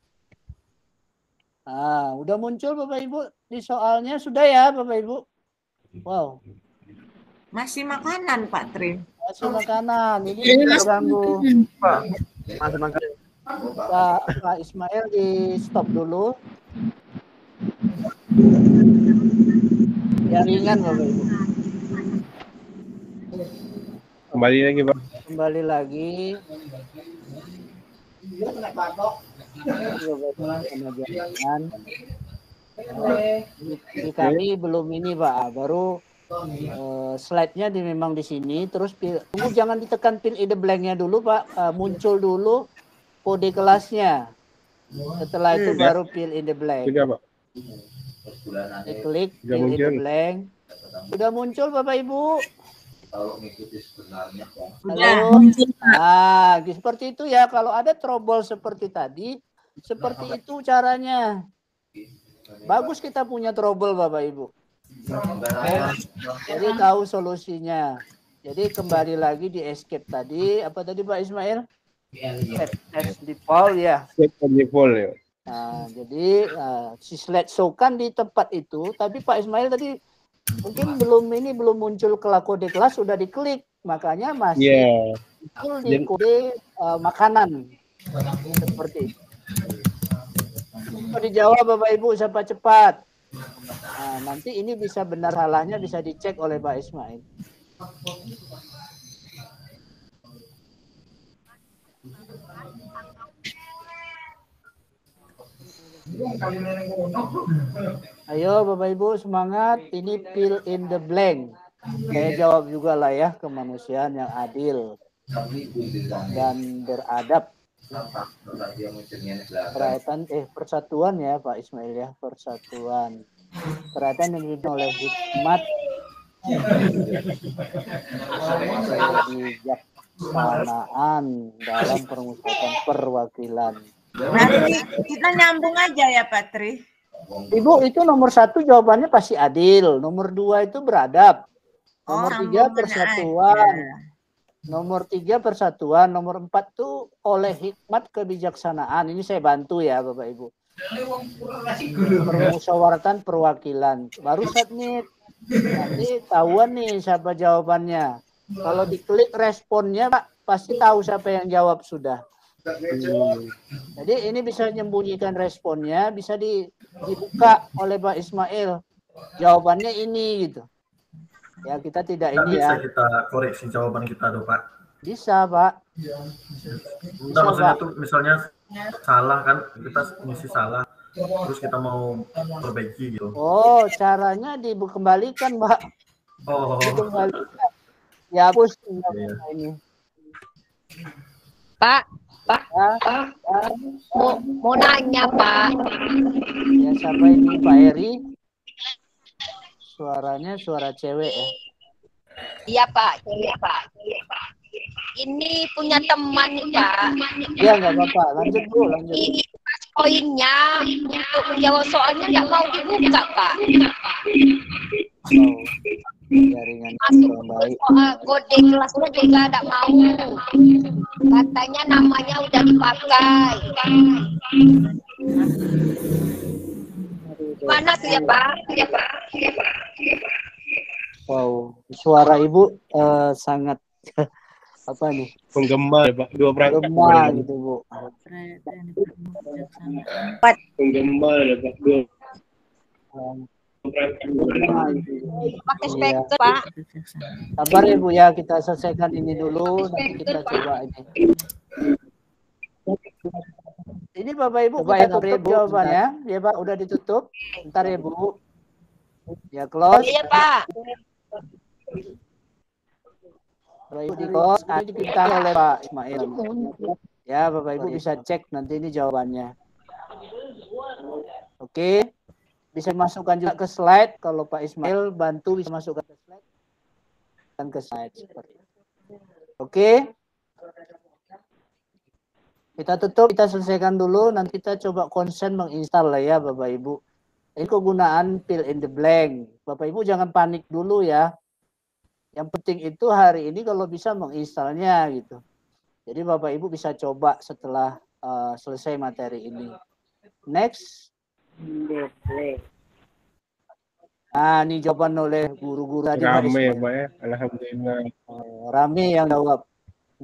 Udah muncul Bapak Ibu di soalnya sudah ya Bapak Ibu. Wow. Masih makanan Pak Tri. Masih makanan. Ini terganggu. Pak. Masih makanan. Pak Ismail di stop dulu. Jaringan Bapak Ibu. Kembali lagi Pak. Kembali lagi. Di kami belum ini Pak, baru slide-nya memang di sini. Terus tunggu jangan ditekan fill in the blank-nya dulu Pak, muncul dulu kode kelasnya. Setelah itu baru fill in the blank. Sudah Pak. Klik fill in the blank. Sudah muncul Bapak Ibu. Kalau mengikuti sebenarnya Halo. Seperti itu ya. Kalau ada trouble seperti tadi, seperti itu caranya. Bagus kita punya trouble Bapak Ibu. Jadi tahu solusinya. Jadi kembali lagi di escape tadi. Apa tadi Pak Ismail? As default ya. Default ya. Jadi si slideshow kan di tempat itu. Tapi Pak Ismail tadi mungkin belum muncul kode kelas sudah diklik. Makanya masih muncul di kode makanan. Seperti itu. Dijawab Bapak Ibu siapa cepat. Nanti ini bisa benar salahnya bisa dicek oleh Pak Ismail. Ayo Bapak Ibu semangat. Ini fill in the blank. Saya jawab juga lah ya, kemanusiaan yang adil dan beradab. Persatuan ya Pak Ismail ya, persatuan. Perhatian yang dipimpin oleh hikmat, kebijaksanaan dalam permusyawaratan perwakilan. Nanti kita nyambung aja ya Pak Tri. Ibu, itu nomor 1 jawabannya pasti adil, nomor 2 itu beradab, nomor 3 persatuan, nomor 3 persatuan, nomor 4 tuh oleh hikmat kebijaksanaan. Ini saya bantu ya Bapak Ibu. Permusyawaratan perwakilan. Baru submit. Nanti tahuan nih siapa jawabannya. Kalau diklik responnya Pak, pasti tahu siapa yang jawab sudah. Jadi ini bisa menyembunyikan responnya, bisa dibuka oleh Pak Ismail. Jawabannya ini gitu. Ya kita tidak ini ya. Bisa kita koreksi jawaban kita tuh Pak. Bisa Pak. Bisa, maksudnya tuh misalnya salah kan, kita ngisi salah, terus kita mau perbaiki gitu. Oh, caranya dikembalikan Pak. Oh. Dikembalikan. Ya hapus ini. Pak, mau nanya Pak. Ya siapa ini Pak Eri? Suaranya suara cewek ya? Iya Pak, Ini punya teman nih Pak. Iya nggak apa-apa, lanjut Bu, lanjut. Ini poinnya untuk menjawab soalnya nggak mau dibuka Pak. Jaringan Masuk baik. soal kode kelasnya juga tidak mau. Katanya namanya udah dipakai. Mana tuh ya Pak? Wow, suara Ibu sangat apa nih? Penggemar Pak, dua perangkat. Penggemar gitu Bu. Penggemar Pak, dua. Pakai speaker Pak. Sabar ya Bu ya, kita selesaikan ini dulu, nanti kita coba ini. Ini Bapak Ibu kita tutup jawabannya, ya Pak, udah ditutup. Bentar ya Bu. Ya close. Iya Pak. Bapak Ibu di close, ini dipintakan oleh Pak Ismail. Ya Bapak Ibu bisa cek nanti ini jawabannya. Oke. Bisa masukkan juga ke slide, kalau Pak Ismail bantu bisa masukkan ke slide. Dan ke slide seperti itu. Oke. Kita tutup, kita selesaikan dulu, nanti kita coba konsen menginstal lah ya Bapak Ibu. Ini kegunaan fill in the blank. Bapak Ibu jangan panik dulu ya. Yang penting itu hari ini kalau bisa menginstalnya gitu. Jadi Bapak Ibu bisa coba setelah selesai materi ini. Next. Nah, ini jawaban oleh guru-guru tadi. Rame Pak ya, alhamdulillah. Rame yang jawab.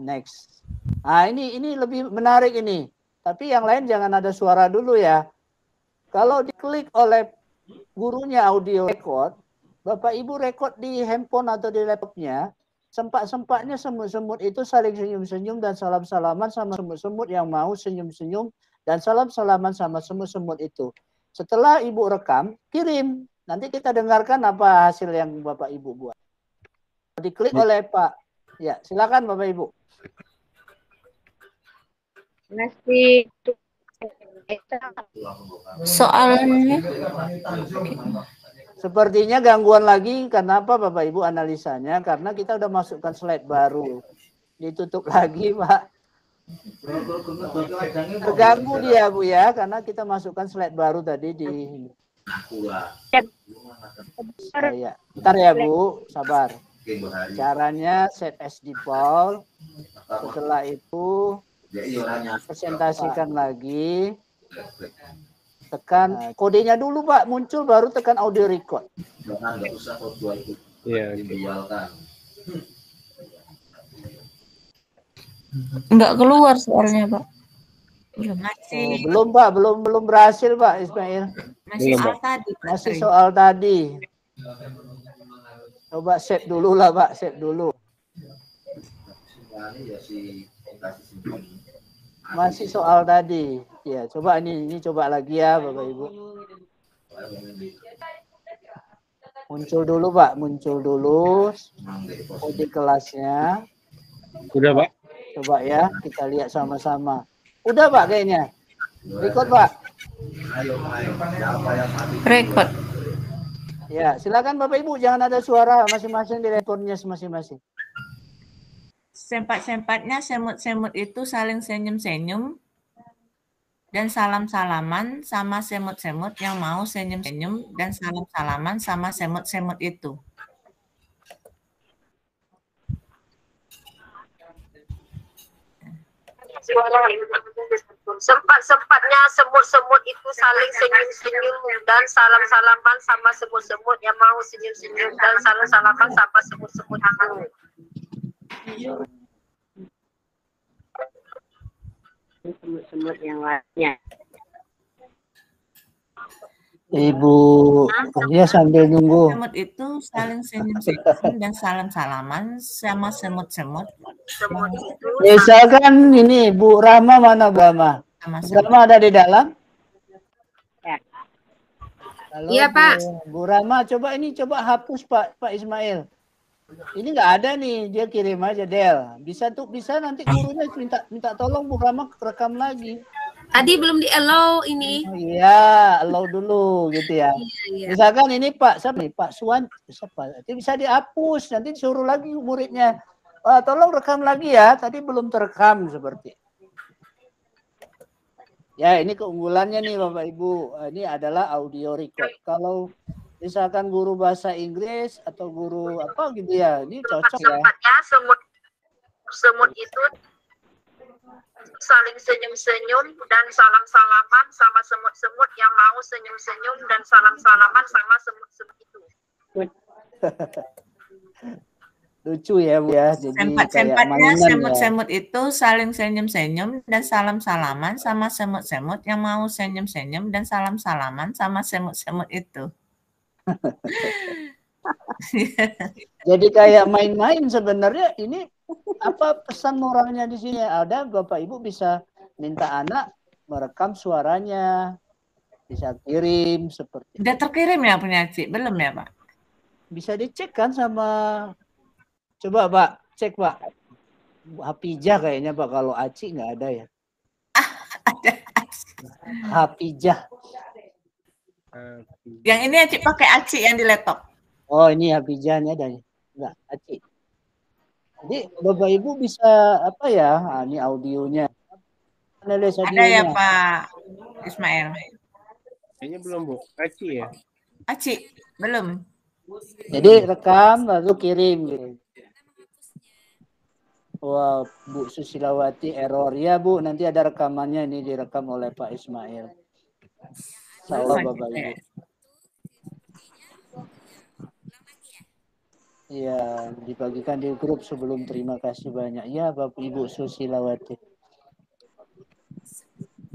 Next. Nah, ini lebih menarik ini. Tapi yang lain jangan ada suara dulu ya. Kalau diklik oleh gurunya audio record, Bapak Ibu record di handphone atau di laptopnya, sempat-sempatnya semut-semut itu saling senyum-senyum dan salam-salaman sama semut-semut yang mau senyum-senyum dan salam-salaman sama semut-semut itu. Setelah Ibu rekam, kirim. Nanti kita dengarkan apa hasil yang Bapak Ibu buat. Diklik oleh Pak. Ya, silakan Bapak Ibu. Masih soalnya sepertinya gangguan lagi. Kenapa Bapak Ibu analisanya? Karena kita udah masukkan slide baru. Ditutup lagi Pak. Terganggu dia Bu ya, karena kita masukkan slide baru tadi di saya. Bentar ya Bu, sabar. Caranya set as default. Setelah itu presentasikan lagi. Tekan kodenya dulu Pak, muncul baru tekan audio record. Iya. nggak keluar suaranya Pak. Belum Pak, belum berhasil Pak Ismail. Masih soal tadi. Masih soal tadi. Coba save dulu lah Pak, save dulu. masih soal tadi. Ya, coba ini coba lagi ya Bapak Ibu. Muncul dulu Pak, muncul dulu kode kelasnya. Udah Pak? Coba ya, kita lihat sama-sama. Udah Pak kayaknya. Record Pak. Record. Ya, silakan Bapak Ibu, jangan ada suara masing-masing di rekornya masing-masing. Sempat-sempatnya semut-semut itu saling senyum-senyum dan salam-salaman sama semut-semut yang mau senyum-senyum dan salam-salaman sama semut-semut itu. Sempat-sempatnya semut-semut itu saling senyum-senyum dan salam-salaman sama semut-semut yang mau senyum-senyum dan salam-salaman sama semut-semut itu. Semut-semut yang lainnya. Ibu, dia sambil nunggu. Semut itu saling senyum-senyum dan salam-salaman sama semut-semut. Misalkan ini Bu Rama mana Bu Rama? Bu Rama ada di dalam? Ya. Halo, Iya Pak. Bu Rama, coba hapus Pak Ismail. Ini nggak ada nih, dia kirim aja Del. Bisa nanti gurunya minta tolong Bu Rama rekam lagi. Tadi belum di allow ini. Oh, iya, allow dulu gitu ya. Iya. Misalkan ini Pak siapa nih? Pak Suwan, siapa? Nanti bisa dihapus, nanti disuruh lagi muridnya. Tolong rekam lagi ya, tadi belum terekam seperti. Ya, ini keunggulannya nih Bapak Ibu. Ini adalah audio record. Kalau misalkan guru bahasa Inggris atau guru apa gitu ya, ini cocok ya. Sempatnya semut itu saling senyum-senyum dan salam-salaman sama semut-semut yang mau senyum-senyum dan salam-salaman sama semut-semut itu. Lucu ya Bu ya. Jadi sempat-sempatnya semut-semut itu saling senyum-senyum dan salam-salaman sama semut-semut yang mau senyum-senyum dan salam-salaman sama semut-semut itu. Jadi kayak main-main sebenarnya. Ini apa pesan moralnya di sini? Ada Bapak Ibu bisa minta anak merekam suaranya, bisa kirim seperti. Udah terkirim ya punya Cik? Belum ya Pak? Bisa dicek kan sama. Coba Pak, cek Pak. Hapijah kayaknya Pak, kalau Aci nggak ada ya. Ada. Hapijah. Yang ini Aci pakai Aci yang di laptop. Oh ini Hapijahnya ada. Enggak, Aci. Jadi Bapak Ibu bisa apa ya? Ini audionya. Ada ya Pak Ismail. Kayaknya belum Bu. Aci ya? Aci, belum. Jadi rekam lalu kirim gitu. Wah, Bu Susilawati error ya Bu, nanti ada rekamannya ini direkam oleh Pak Ismail. Salah Bapak Ibu. Iya, dibagikan di grup sebelum terima kasih banyak. Ya, Bapak Ibu Susilawati.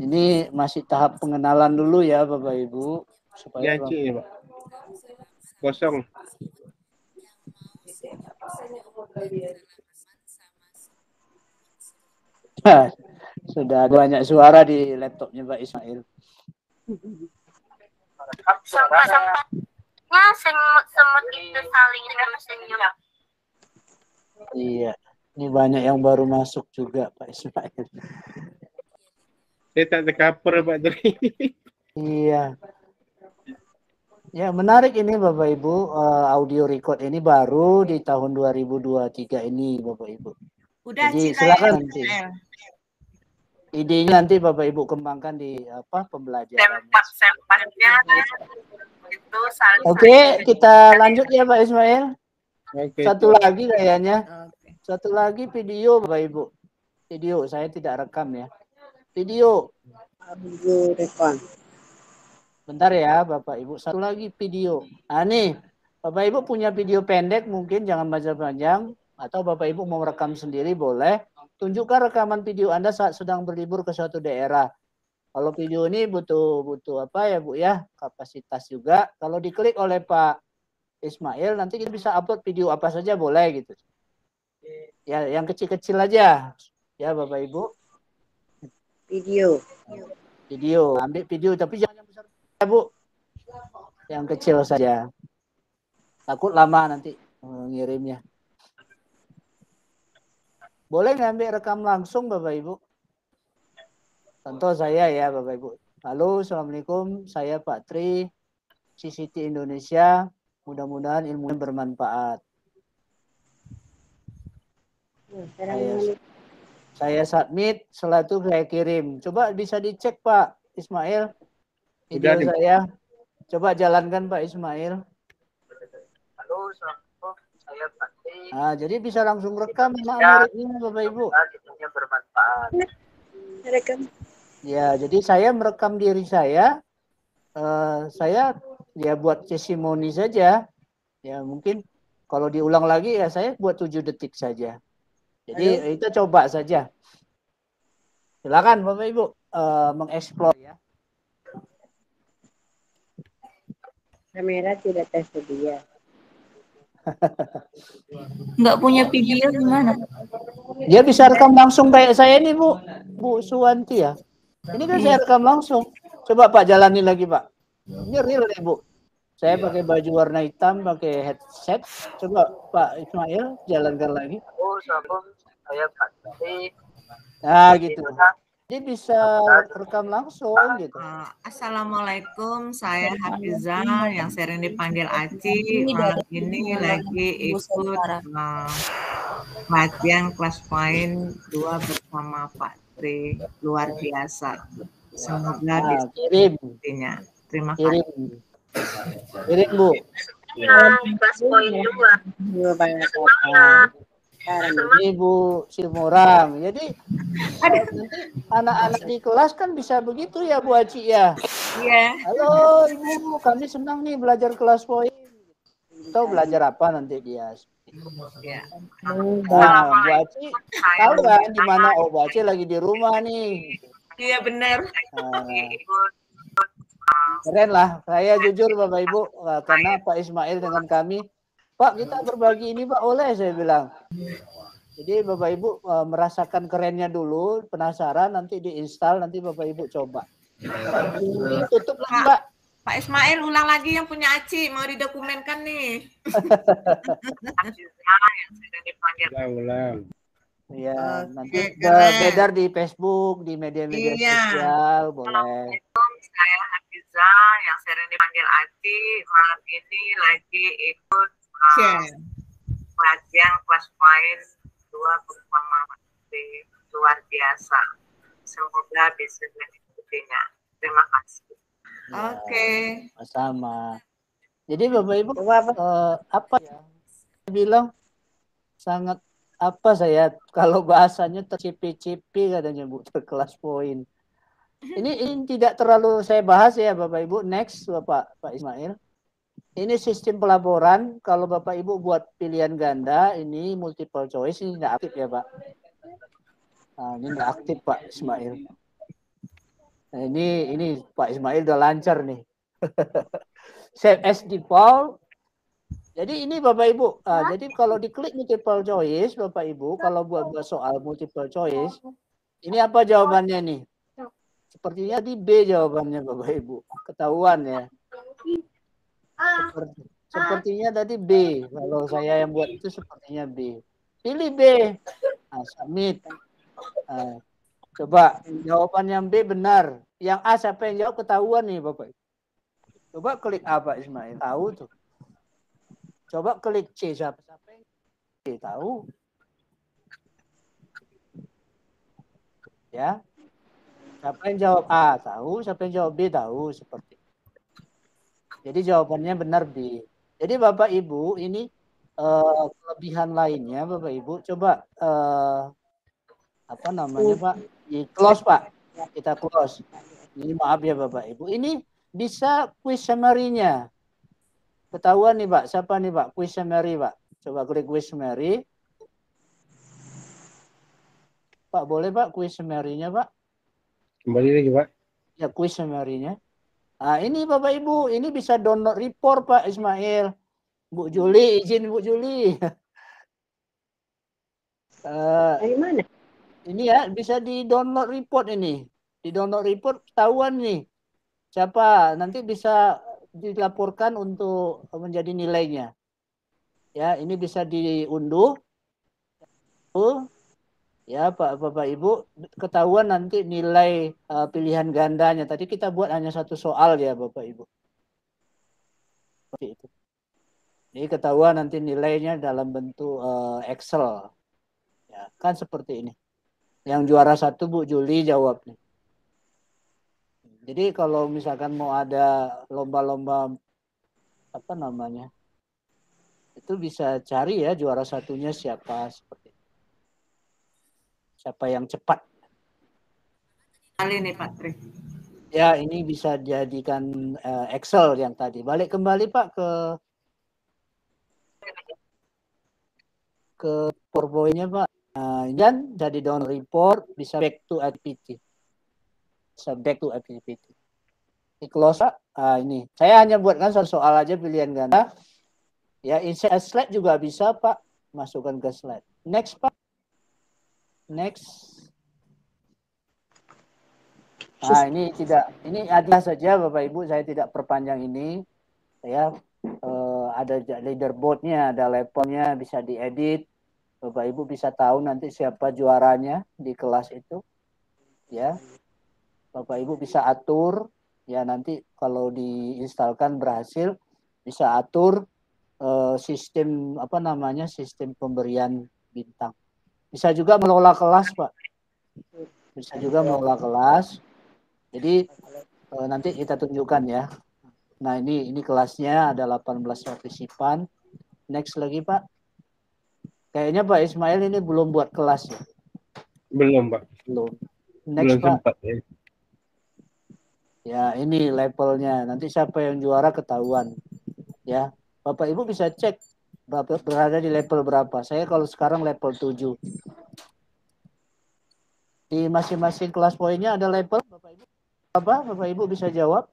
Ini masih tahap pengenalan dulu ya, Bapak Ibu. Supaya ya, Ci, Pak. Kosong. Sudah banyak suara di laptopnya Pak Ismail. Sempat-sempatnya semut itu saling senyum. Iya, ini banyak yang baru masuk juga Pak Ismail. Saya tak tercover Pak Tri. Iya. Ya menarik ini Bapak Ibu, audio record ini baru di tahun 2023 ini Bapak Ibu. Udah, jadi silakan nanti. Idenya nanti Bapak Ibu kembangkan di apa pembelajaran. Sempat-sempatnya itu saling. Oke, kita lanjut ya Pak Ismail. Oke, Satu lagi kayaknya. Satu lagi video Bapak Ibu. Video, saya tidak rekam ya. Video. Rekam. Bentar ya Bapak Ibu. Satu lagi video. Nah nih, Bapak Ibu punya video pendek mungkin jangan panjang-panjang. Atau Bapak Ibu mau rekam sendiri boleh. Tunjukkan rekaman video Anda saat sedang berlibur ke suatu daerah. Kalau video ini butuh apa ya Bu ya? Kapasitas juga. Kalau diklik oleh Pak Ismail nanti kita bisa upload video apa saja boleh gitu. Ya, yang kecil-kecil aja. Ya Bapak Ibu. Video. Video, ambil video tapi jangan yang besar ya, Bu. Yang kecil saja. Takut lama nanti ngirimnya. Boleh ngambil rekam langsung Bapak Ibu? Contoh saya ya Bapak Ibu. Halo, Assalamualaikum. Saya Pak Tri, CCT Indonesia. Mudah-mudahan ilmunya bermanfaat. Saya submit, setelah itu saya kirim. Coba bisa dicek Pak Ismail. Video saya. Coba jalankan Pak Ismail. Halo, Assalamualaikum. Saya Pak Tri. Nah, jadi bisa langsung rekam muridnya Bapak Ibu. Ilmunya bermanfaat. Rekam. Ya, jadi saya merekam diri saya. Saya ya buat testimoni saja. Ya mungkin kalau diulang lagi ya saya buat 7 detik saja. Jadi itu coba saja. Silakan Bapak Ibu mengeksplor ya. Kamera tidak tersedia. Nggak punya video gimana? Dia bisa rekam langsung kayak saya nih Bu Suwanti ya. Ini kan saya rekam langsung. Coba Pak jalani lagi Pak. Ini real nih Bu. Saya pakai baju warna hitam, pakai headset. Coba Pak Ismail jalankan lagi. Oh, saya Pak. Nah gitu. Jadi bisa rekam langsung gitu. Assalamualaikum, saya Hafizah yang sering dipanggil Aci. Malam ini lagi ikut latihan kelas main 2 bersama Pak Tri. Luar biasa. Semoga kirim. Terima kasih. Kirim Bu. Kelas poin 2. Ini Bu Silmorang. Jadi nanti anak-anak di kelas kan bisa begitu ya Bu Aci ya. Iya. Halo Ibu, kami senang nih belajar kelas poin. Tahu belajar apa nanti dia? Ya. Nah, Bu Aci tahu kan di mana? Oh, Bu Aci lagi di rumah nih. Iya benar. Keren lah. Saya jujur Bapak Ibu karena Pak Ismail dengan kami. Pak, kita berbagi ini Pak, oleh saya bilang. Jadi Bapak Ibu merasakan kerennya dulu, penasaran, nanti diinstal, nanti Bapak Ibu coba. Tutup lagi Pak. Pak Ismail ulang lagi yang punya Aci, mau didokumenkan nih. Ulang. Ya, nanti beredar di Facebook, di media-media sosial, boleh. Saya Hafizah yang sering dipanggil Aci, malam ini lagi ikut latihan kelas main 2 bersama Tri. Luar biasa. Semoga bisa mengikutinya. Terima kasih. Ya, oke. Sama. Jadi Bapak Ibu apa ya? Saya bilang sangat apa saya kalau bahasanya tercipi-cipi katanya Bu terkelas poin. Ini tidak terlalu saya bahas ya Bapak Ibu. Next Pak Ismail. Ini sistem pelaporan. Kalau Bapak Ibu buat pilihan ganda, ini multiple choice, ini tidak aktif ya Pak. Nah, ini tidak aktif Pak Ismail. Nah, ini Pak Ismail udah lancar nih. Save as default. Jadi ini Bapak Ibu. Jadi kalau diklik multiple choice, Bapak Ibu, kalau buat soal multiple choice, ini apa jawabannya nih? Sepertinya di B jawabannya Bapak Ibu. Ketahuan ya. Sepertinya tadi B. Kalau saya yang buat itu sepertinya B. Pilih B. Nah, submit. Coba jawaban yang B benar. Yang A siapa yang jawab ketahuan nih Bapak. Coba klik A Pak Ismail. Tahu tuh. Coba klik C siapa yang C tahu. Ya. Siapa yang jawab A tahu, siapa yang jawab B tahu seperti. Jadi jawabannya benar B. Jadi Bapak Ibu ini kelebihan lainnya Bapak Ibu coba apa namanya Pak? Di close Pak. Kita close. Ini maaf ya Bapak Ibu. Ini bisa quiz summary-nya. Ketahuan nih Pak. Siapa nih Pak? Quiz summary Pak. Coba klik quiz summary. Pak boleh Pak quiz summary-nya Pak? Kembali lagi Pak. Ya quiz summary-nya. Nah ini Bapak Ibu, ini bisa download report Pak Ismail. Bu Juli, izin Bu Juli. Dari mana? Ini ya, bisa di download report ini. Di download report ketahuan nih siapa, nanti bisa dilaporkan untuk menjadi nilainya. Ya, ini bisa diunduh. Ya, Bapak Ibu, ketahuan nanti nilai pilihan gandanya. Tadi kita buat hanya satu soal ya, Bapak Ibu. Seperti itu. Jadi ketahuan nanti nilainya dalam bentuk Excel. Ya, kan seperti ini. Yang juara 1 Bu Juli jawab nih. Jadi kalau misalkan mau ada lomba-lomba apa namanya, itu bisa cari ya juara satunya siapa, seperti itu. Siapa yang cepat. Kali nih Pak Tri. Ya, ini bisa jadikan Excel yang tadi. Balik kembali Pak ke PowerPoint-nya Pak. Dan jadi down report, bisa back to activity. Bisa back to activity. Di close Pak. Ini. Saya hanya buatkan soal aja pilihan ganda. Ya, insert slide juga bisa Pak. Masukkan ke slide. Next Pak. Next. Nah, ini ada saja Bapak Ibu, saya tidak perpanjang ini. Saya ada leaderboardnya, ada levelnya, bisa diedit. Bapak Ibu bisa tahu nanti siapa juaranya di kelas itu. Ya. Bapak Ibu bisa atur, ya nanti kalau diinstalkan berhasil, bisa atur sistem apa namanya, sistem pemberian bintang. Bisa juga mengelola kelas, Pak. Bisa juga mengelola kelas. Jadi nanti kita tunjukkan ya. Nah, ini kelasnya ada 18 partisipan. Next lagi, Pak. Kayaknya Pak Ismail ini belum buat kelas ya. Belum, Pak. Belum. Next, belum Pak. sempat ya. Ya, ini levelnya. Nanti siapa yang juara ketahuan. Ya. Bapak Ibu bisa cek berada di level berapa. Saya kalau sekarang level 7. Di masing-masing kelas poinnya ada level, Bapak Ibu. Apa? Bapak Ibu bisa jawab.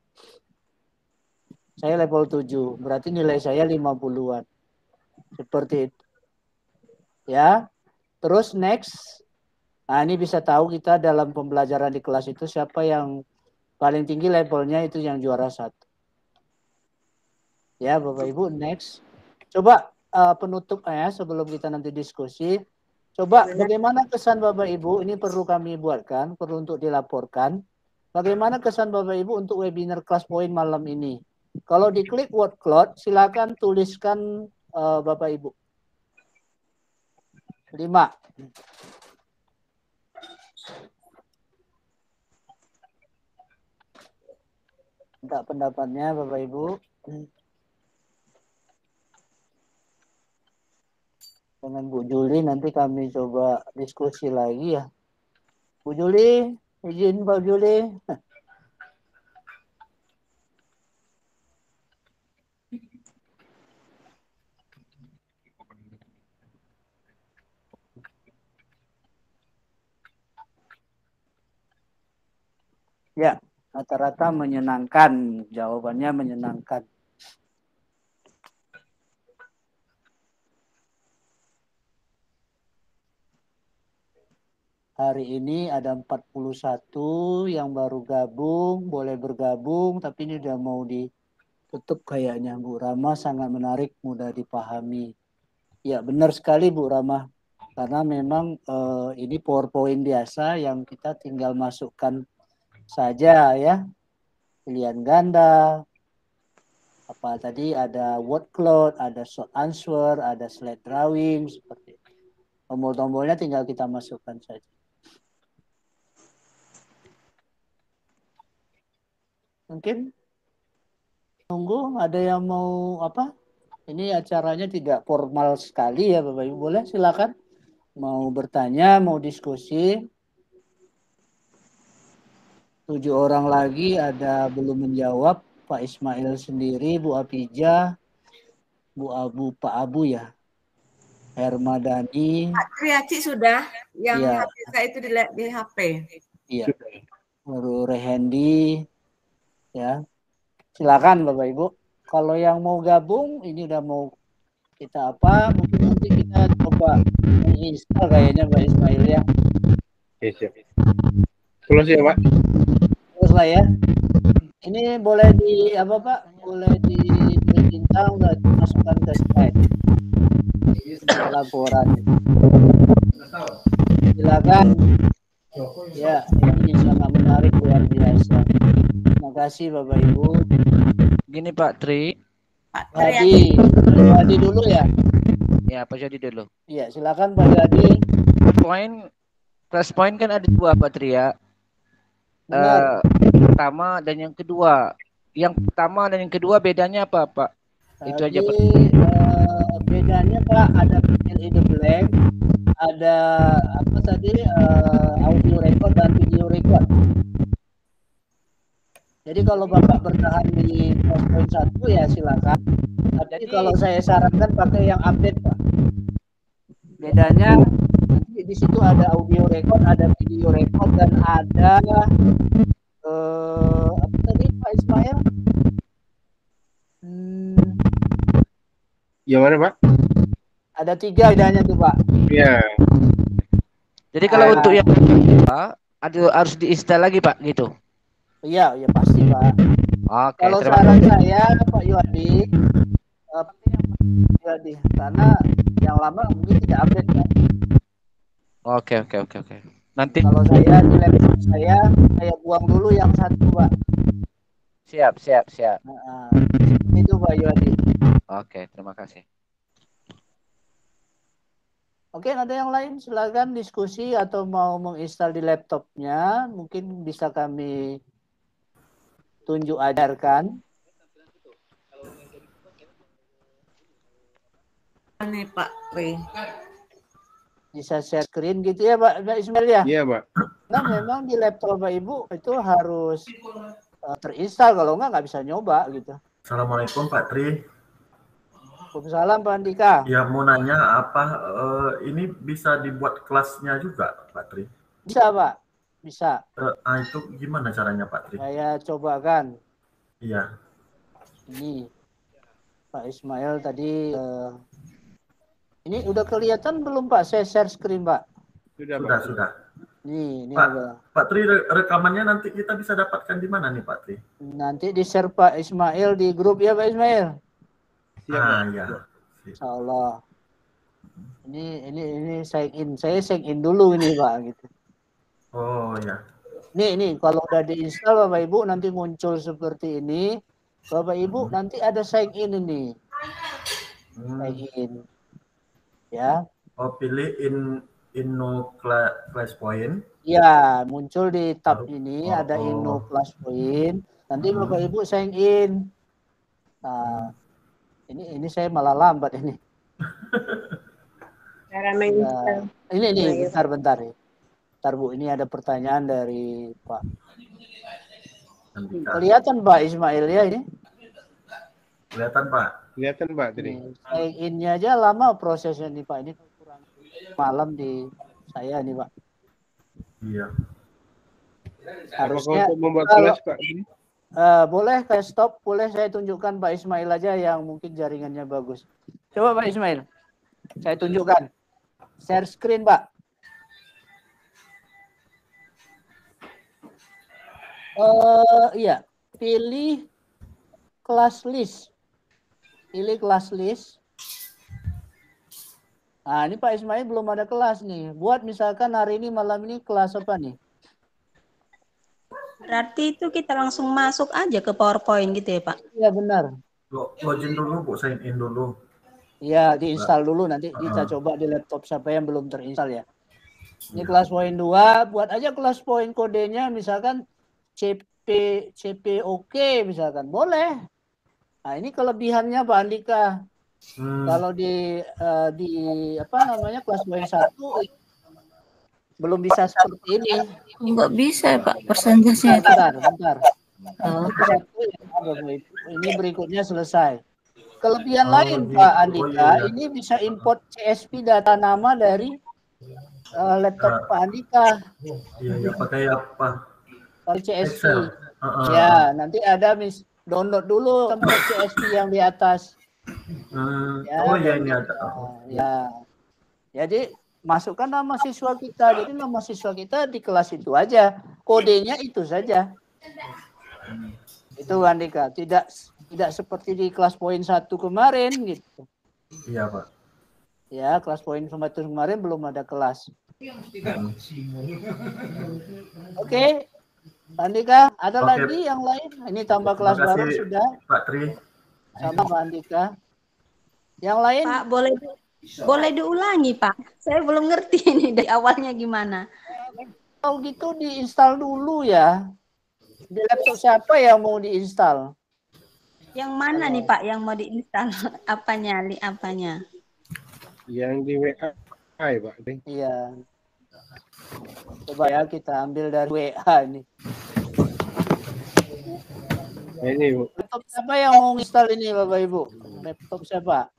Saya level 7. Berarti nilai saya 50-an. Seperti itu. Ya. Terus next. Nah, ini bisa tahu kita dalam pembelajaran di kelas itu siapa yang paling tinggi levelnya, itu yang juara 1. Ya, Bapak Ibu, next. Coba penutupnya sebelum kita nanti diskusi. Coba bagaimana kesan Bapak Ibu, ini perlu kami buatkan, perlu untuk dilaporkan. Bagaimana kesan Bapak Ibu untuk webinar kelas poin malam ini? Kalau diklik word cloud, silakan tuliskan Bapak Ibu. 5. Minta pendapatnya Bapak Ibu. Dengan Bu Juli nanti kami coba diskusi lagi ya. Bu Juli, izin Pak Juli. Ya, rata-rata menyenangkan. Jawabannya menyenangkan. Hari ini ada 41 yang baru gabung, boleh bergabung, tapi ini udah mau ditutup kayaknya. Bu Rama sangat menarik, mudah dipahami. Ya, benar sekali Bu Rama. Karena memang ini PowerPoint biasa yang kita tinggal masukkan saja ya. Pilihan ganda, apa tadi, ada word cloud, ada short answer, ada slide drawing, seperti itu. Tombol-tombolnya tinggal kita masukkan saja. Mungkin tunggu ada yang mau apa? Ini acaranya tidak formal sekali ya Bapak Ibu. Boleh silakan. Mau bertanya, mau diskusi. 7 orang lagi ada belum menjawab. Pak Ismail sendiri, Bu Apija, Bu Abu, Pak Abu ya. Hermadani. Pak Triaci sudah, yang ya. HP saya itu di HP. Iya. Baru Rehendi. Ya. Silakan Bapak Ibu. Kalau yang mau gabung, ini udah mau kita apa? Mungkin nanti kita coba menginstal kayaknya Pak Ismail ya. Oke, siap. Close ya Pak. Pak ya. Ini boleh di apa Pak? Boleh diberi bintang dan dimasukkan ke slide. Laporan. Silakan. Ya, ini sangat menarik, luar biasa. Terima kasih Bapak Ibu. Gini Pak Tri. Jadi dulu ya. Ya, Pak Jadi dulu. Iya, silakan Pak Jadi. Plus point kan ada 2 Pak Tri ya. Pertama dan yang kedua. Yang pertama dan yang kedua bedanya apa Pak? Itu aja Pak. Bedanya Pak ada fill in the blank, ada apa tadi audio record dan video record. Jadi kalau Bapak bertahan di poin 1 ya silakan. Tapi kalau saya sarankan pakai yang update Pak. Bedanya nanti di situ ada audio record, ada video record dan ada apa tadi Pak Ismail? Yang mana Pak? Ada 3 bedanya tuh Pak. Iya. Jadi kalau untuk yang harus diinstal lagi Pak gitu. Iya, ya pasti Pak. Oke. Kalau saran saya Pak Yuadi, karena yang lama mungkin tidak update kan. Oke. Nanti kalau saya di laptop saya buang dulu yang 1 Pak. Siap. Itu Pak Yuadi. Oke, terima kasih. Oke, ada yang lain silakan diskusi atau mau menginstal di laptopnya, mungkin bisa kami tunjuk ajarkan. Ini Pak Tri. Bisa share screen gitu ya Pak Ismail ya? Iya Pak. Nah memang di laptop Bapak Ibu itu harus terinstall, kalau nggak bisa nyoba gitu. Assalamualaikum Pak Tri. Waalaikumsalam Pak Andika. Ya mau nanya apa ini bisa dibuat kelasnya juga Pak Tri? Bisa Pak, bisa. Itu gimana caranya Pak Tri? Saya cobakan. Iya. Ini Pak Ismail tadi. Ini udah kelihatan belum Pak? Saya share screen Pak. Sudah. Ini Pak, ada. Pak Tri rekamannya nanti kita bisa dapatkan di mana nih Pak Tri? Nanti di share Pak Ismail di grup ya Pak Ismail. Ya. Insyaallah. Ini sign in. Saya sign in dulu ini Pak gitu. Oh ya. Nih kalau udah diinstal Bapak Ibu nanti muncul seperti ini. Bapak Ibu nanti ada sign in ini. Sign in. Ya. Oh, pilih Inno Class Point. Ya, muncul di tab ini ada Inno Class Point. Nanti Bapak Ibu sign in. Nah, ini saya malah lambat ini. Cara menginstal. Ini bentar. Bentar Bu, ini ada pertanyaan dari Pak. Kelihatan Pak Ismail ya ini? Kelihatan Pak. Kelihatan Pak tadi. Sign in-nya aja lama prosesnya nih Pak. Ini kurang malam di saya nih Pak. Iya. Harusnya untuk membuat kelas Pak ini? Boleh kayak stop, boleh saya tunjukkan Pak Ismail aja yang mungkin jaringannya bagus. Coba Pak Ismail, saya tunjukkan. Share screen Pak. Iya, pilih kelas list. Pilih kelas list. Nah, ini Pak Ismail belum ada kelas nih. Buat misalkan hari ini malam ini kelas apa nih? Berarti itu kita langsung masuk aja ke PowerPoint gitu ya Pak? Iya benar. Login dulu Bu, sign in dulu. Iya, diinstal dulu nanti kita coba di laptop siapa yang belum terinstall ya. Ini kelas poin 2, buat aja kelas poin kodenya misalkan CPOK misalkan, boleh. Nah, ini kelebihannya Pak Andika. Kalau di apa namanya kelas poin 1 belum bisa seperti ini. Enggak bisa Pak, persentasenya. Bentar. Ini berikutnya selesai. Kelebihan lain Pak Andika, ini bisa import CSV data nama dari laptop Pak Andika. Iya, pakai apa? Pakai CSV. Ya, nanti ada download dulu tempat CSV yang di atas. Ini ada. Ya. Jadi masukkan nama siswa kita. Jadi nama siswa kita di kelas itu aja. Kodenya itu saja. Itu Andika, tidak seperti di kelas poin 1 kemarin gitu. Iya, Pak. Ya, kelas poin 1 kemarin belum ada kelas. Oke. Andika, ada lagi yang lain? Ini tambah kelas baru sudah. Pak Tri. Sama Pak Andika. Yang lain? Pak, boleh diulangi, Pak. Saya belum ngerti ini dari awalnya gimana. Kalau gitu diinstal dulu ya. Di laptop siapa yang mau diinstal? Yang mana nih Pak yang mau diinstal? Apanya? Yang di WA, Pak. Iya. Coba ya kita ambil dari WA ini. Ini Bu. Laptop siapa yang mau install ini Bapak Ibu? Laptop siapa?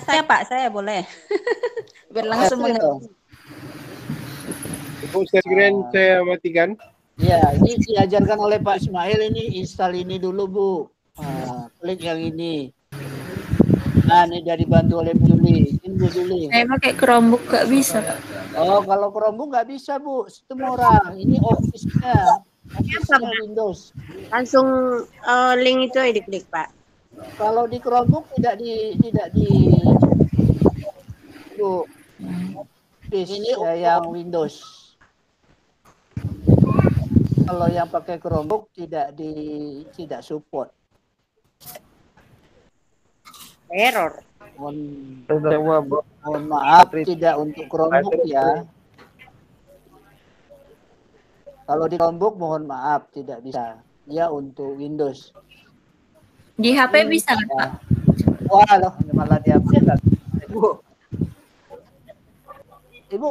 Saya Pak, saya boleh. Biar langsung mengerti. Ibu screen saya matikan. Ya, ini diajarkan oleh Pak Ismail ini install ini dulu Bu. Klik yang ini. Nah, ini dari dibantu oleh Bu Juli. Ini Bu Juli. Saya pakai Chromebook nggak bisa Pak. Oh, kalau Chromebook nggak bisa Bu. Sistem orang. Ini Office-nya. Office-nya Windows. Langsung link itu diklik Pak. Kalau di Chromebook tidak di Bu. Ini yang Windows. Kalau yang pakai Chromebook tidak support. Error. Mohon maaf tidak untuk Chromebook ya. Kalau di Chromebook mohon maaf tidak bisa. Ya untuk Windows. Di HP bisa kan Pak? Wah loh, malah di HP kan. Ibu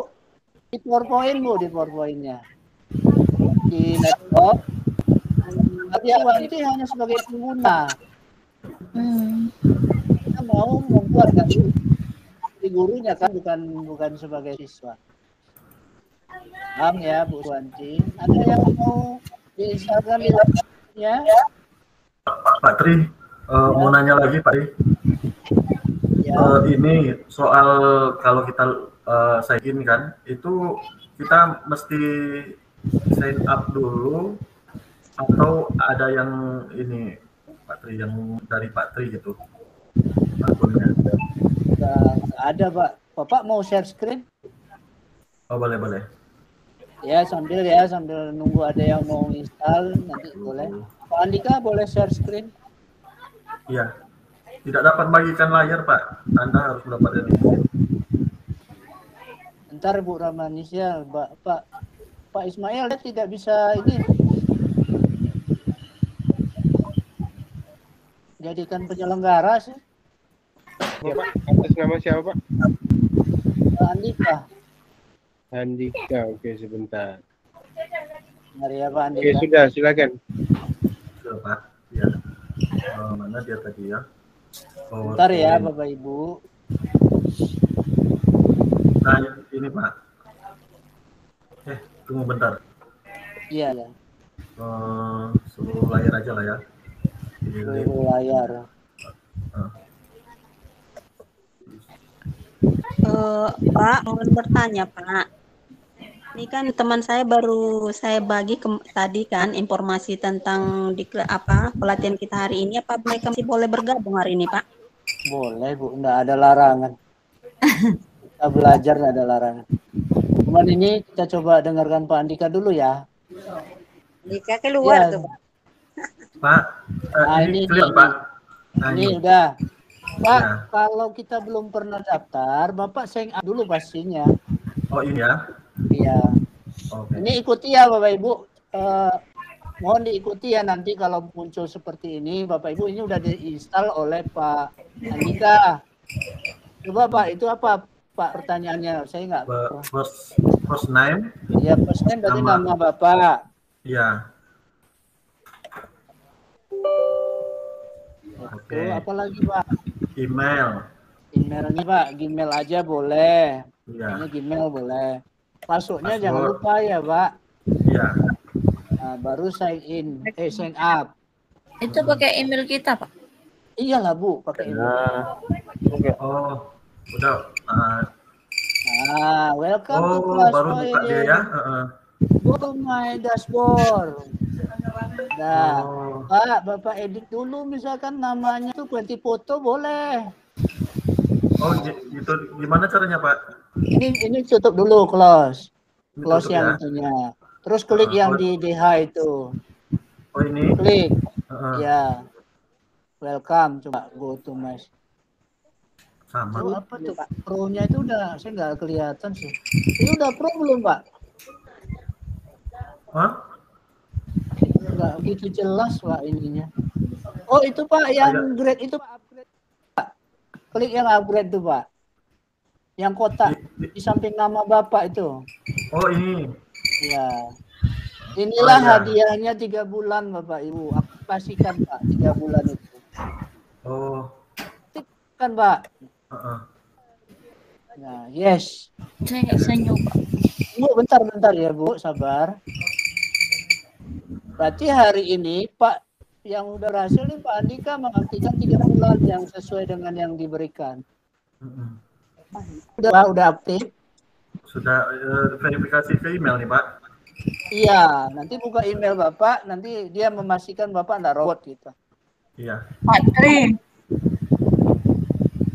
di PowerPoint Bu, di PowerPoint-nya. Di laptop. Tapi nanti hanya sebagai pengguna. Kita mau membuat kan di gurunya kan bukan sebagai siswa. Paham ya Bu Suwanti? Ada yang mau diinstalkan di laptopnya? Pak Tri, mau nanya lagi Pak Tri. Ya. Ini soal kalau kita sign in kan, itu kita mesti sign up dulu atau ada yang ini Pak Tri, yang dari Pak Tri gitu akunnya? Nggak ada Pak. Bapak mau share screen? Oh boleh. Ya sambil nunggu ada yang mau install nanti boleh. Pak Andika boleh share screen? Iya. Tidak dapat bagikan layar Pak. Anda harus mendapatkan ini. Ntar Bu Ramanisya, Pak Ismail tidak bisa ini. Jadikan penyelenggara sih. Ya, Pak. Atas nama siapa Pak? Andika. Andika, oke sebentar. Mari ya Pak Andika. Oke sudah, silakan. Sudah Pak. Ya. Mana dia tadi ya? Bentar ya Bapak Ibu. Nah ini Pak. Tunggu bentar. Iya ya. Seluruh layar aja lah ya. Seluruh layar. Pak, mohon bertanya Pak. Ini kan teman saya baru saya bagi tadi kan informasi tentang pelatihan kita hari ini. Apa mereka masih boleh bergabung hari ini Pak? Boleh Bu, enggak ada larangan. Kita belajar enggak ada larangan. Cuman ini kita coba dengarkan Pak Andika dulu ya. Andika keluar tuh Pak. Ini clear, Pak. Ini udah. Pak, kalau kita belum pernah daftar, Bapak sign up dulu pastinya. Oh ini ya? Iya. Okay. Ini ikuti ya Bapak Ibu. Mohon diikuti ya nanti kalau muncul seperti ini, Bapak Ibu ini udah diinstal oleh Pak Andika. Coba Pak, itu apa Pak pertanyaannya? Saya nggak. First name. Iya, first name berarti nama Bapak. Iya. Oke. Apa lagi Pak? Email. Emailnya Pak, Gmail aja boleh. Iya. Ini Gmail boleh. Passwordnya jangan lupa ya Pak. Iya. Nah, baru sign up. Itu pakai email kita Pak? Iyalah Bu, pakai email. Oh, udah. Welcome to baru buka dia ya. Go to my dashboard. Nah, Pak, Bapak edit dulu misalkan namanya tuh ganti foto boleh. Oh, gitu. Gimana caranya, Pak? Ini tutup dulu, close. Ini Close tutup yang ya? itunya. Terus klik yang di DH itu. Oh, ini? Klik. Ya. Welcome. Coba go to my. Sama. Itu apa tuh? Pro-nya itu udah, saya nggak kelihatan sih. Ini udah pro belum, Pak? Hah? Nggak begitu jelas, Pak, ininya. Oh, itu, Pak, yang grade itu, Pak, upgrade. Pak. Klik yang upgrade tuh, Pak. Yang kotak di samping nama Bapak itu. Oh, ini. Ya. Inilah Oh, iya. hadiahnya 3 bulan, Bapak Ibu. Aku pastikan, Pak, 3 bulan itu. Oh. Kan, Pak? Heeh. Nah, yes. Saya nggak bisa nyoba. Bu, bentar ya, Bu. Sabar. Berarti hari ini, Pak, yang udah berhasil nih, Pak Andika mengaktifkan 3 bulan yang sesuai dengan yang diberikan. Udah aktif? Sudah verifikasi ke email nih, Pak. Iya, nanti buka email Bapak, nanti dia memastikan Bapak enggak robot gitu. Iya. Pak Tri.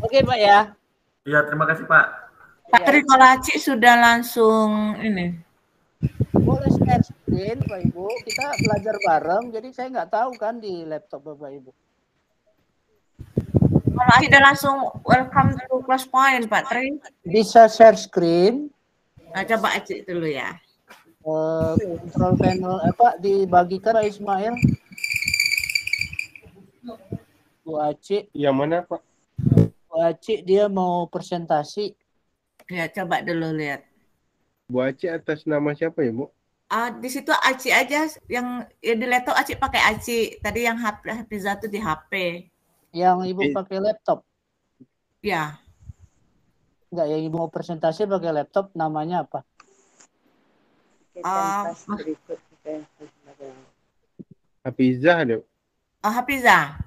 Oke, Pak ya. Iya, terima kasih, Pak. Pak Tri, kalau Aci sudah langsung ini. Boleh share screen, Pak Ibu. Kita belajar bareng, jadi saya nggak tahu kan di laptop Bapak Ibu. Kalau Aci udah langsung welcome to Plus Point, Pak Tri. Bisa share screen. Nah, coba Aci dulu ya. Control panel apa dibagikan Pak Ismail? Bu Aci. Yang mana, Pak? Bu Aci dia mau presentasi. Ya, coba dulu lihat. Bu Aci atas nama siapa ya, Bu? Di situ Aci aja yang ya di laptop Aci pakai Aci. Tadi yang Hafiza tuh di HP. Yang Ibu pakai laptop? Ya. Enggak, yang Ibu mau presentasi pakai laptop namanya apa? Hafizah ada. Hafiza.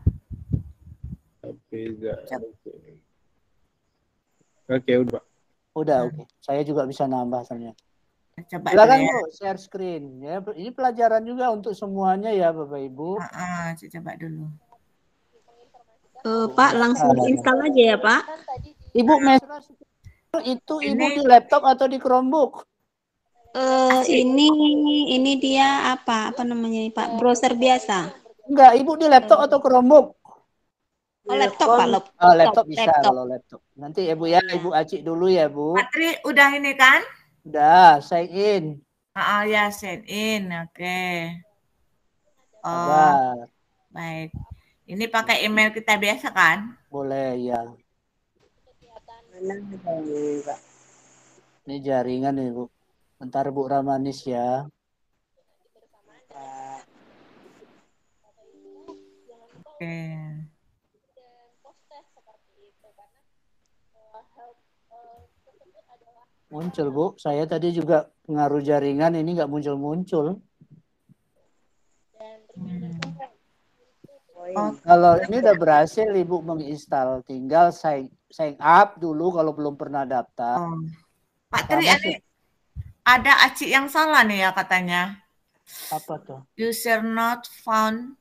Hafizah. Oke, udah. Udah, oke. Saya juga bisa nambah ternyata. Coba silakan ya. Bu, share screen ya. Ini pelajaran juga untuk semuanya ya, Bapak Ibu. Coba dulu. Pak, langsung install aja ya, Pak. Ibu Mesra itu Ibu di laptop atau di Chromebook? Ini dia apa namanya nih, Pak? Browser biasa. Enggak, Ibu di laptop atau Chromebook? Oh, laptop, Pak. Laptop bisa kalau laptop. Nanti ya Bu ya, Ibu Aci dulu ya, Bu. Patri udah ini kan? Udah, sign in. Ya, sign in. Oke. Sabar. Baik. Ini pakai email kita biasa kan? Boleh, ya. Ini jaringan nih, Bu. Bentar Bu Ramanis ya. Oke. Muncul Bu, saya tadi juga pengaruh jaringan ini nggak muncul-muncul. Kalau ini udah berhasil Ibu menginstal, tinggal sign up dulu kalau belum pernah daftar. Pak Tri, ada Aci yang salah nih ya katanya. Apa tuh? User not found.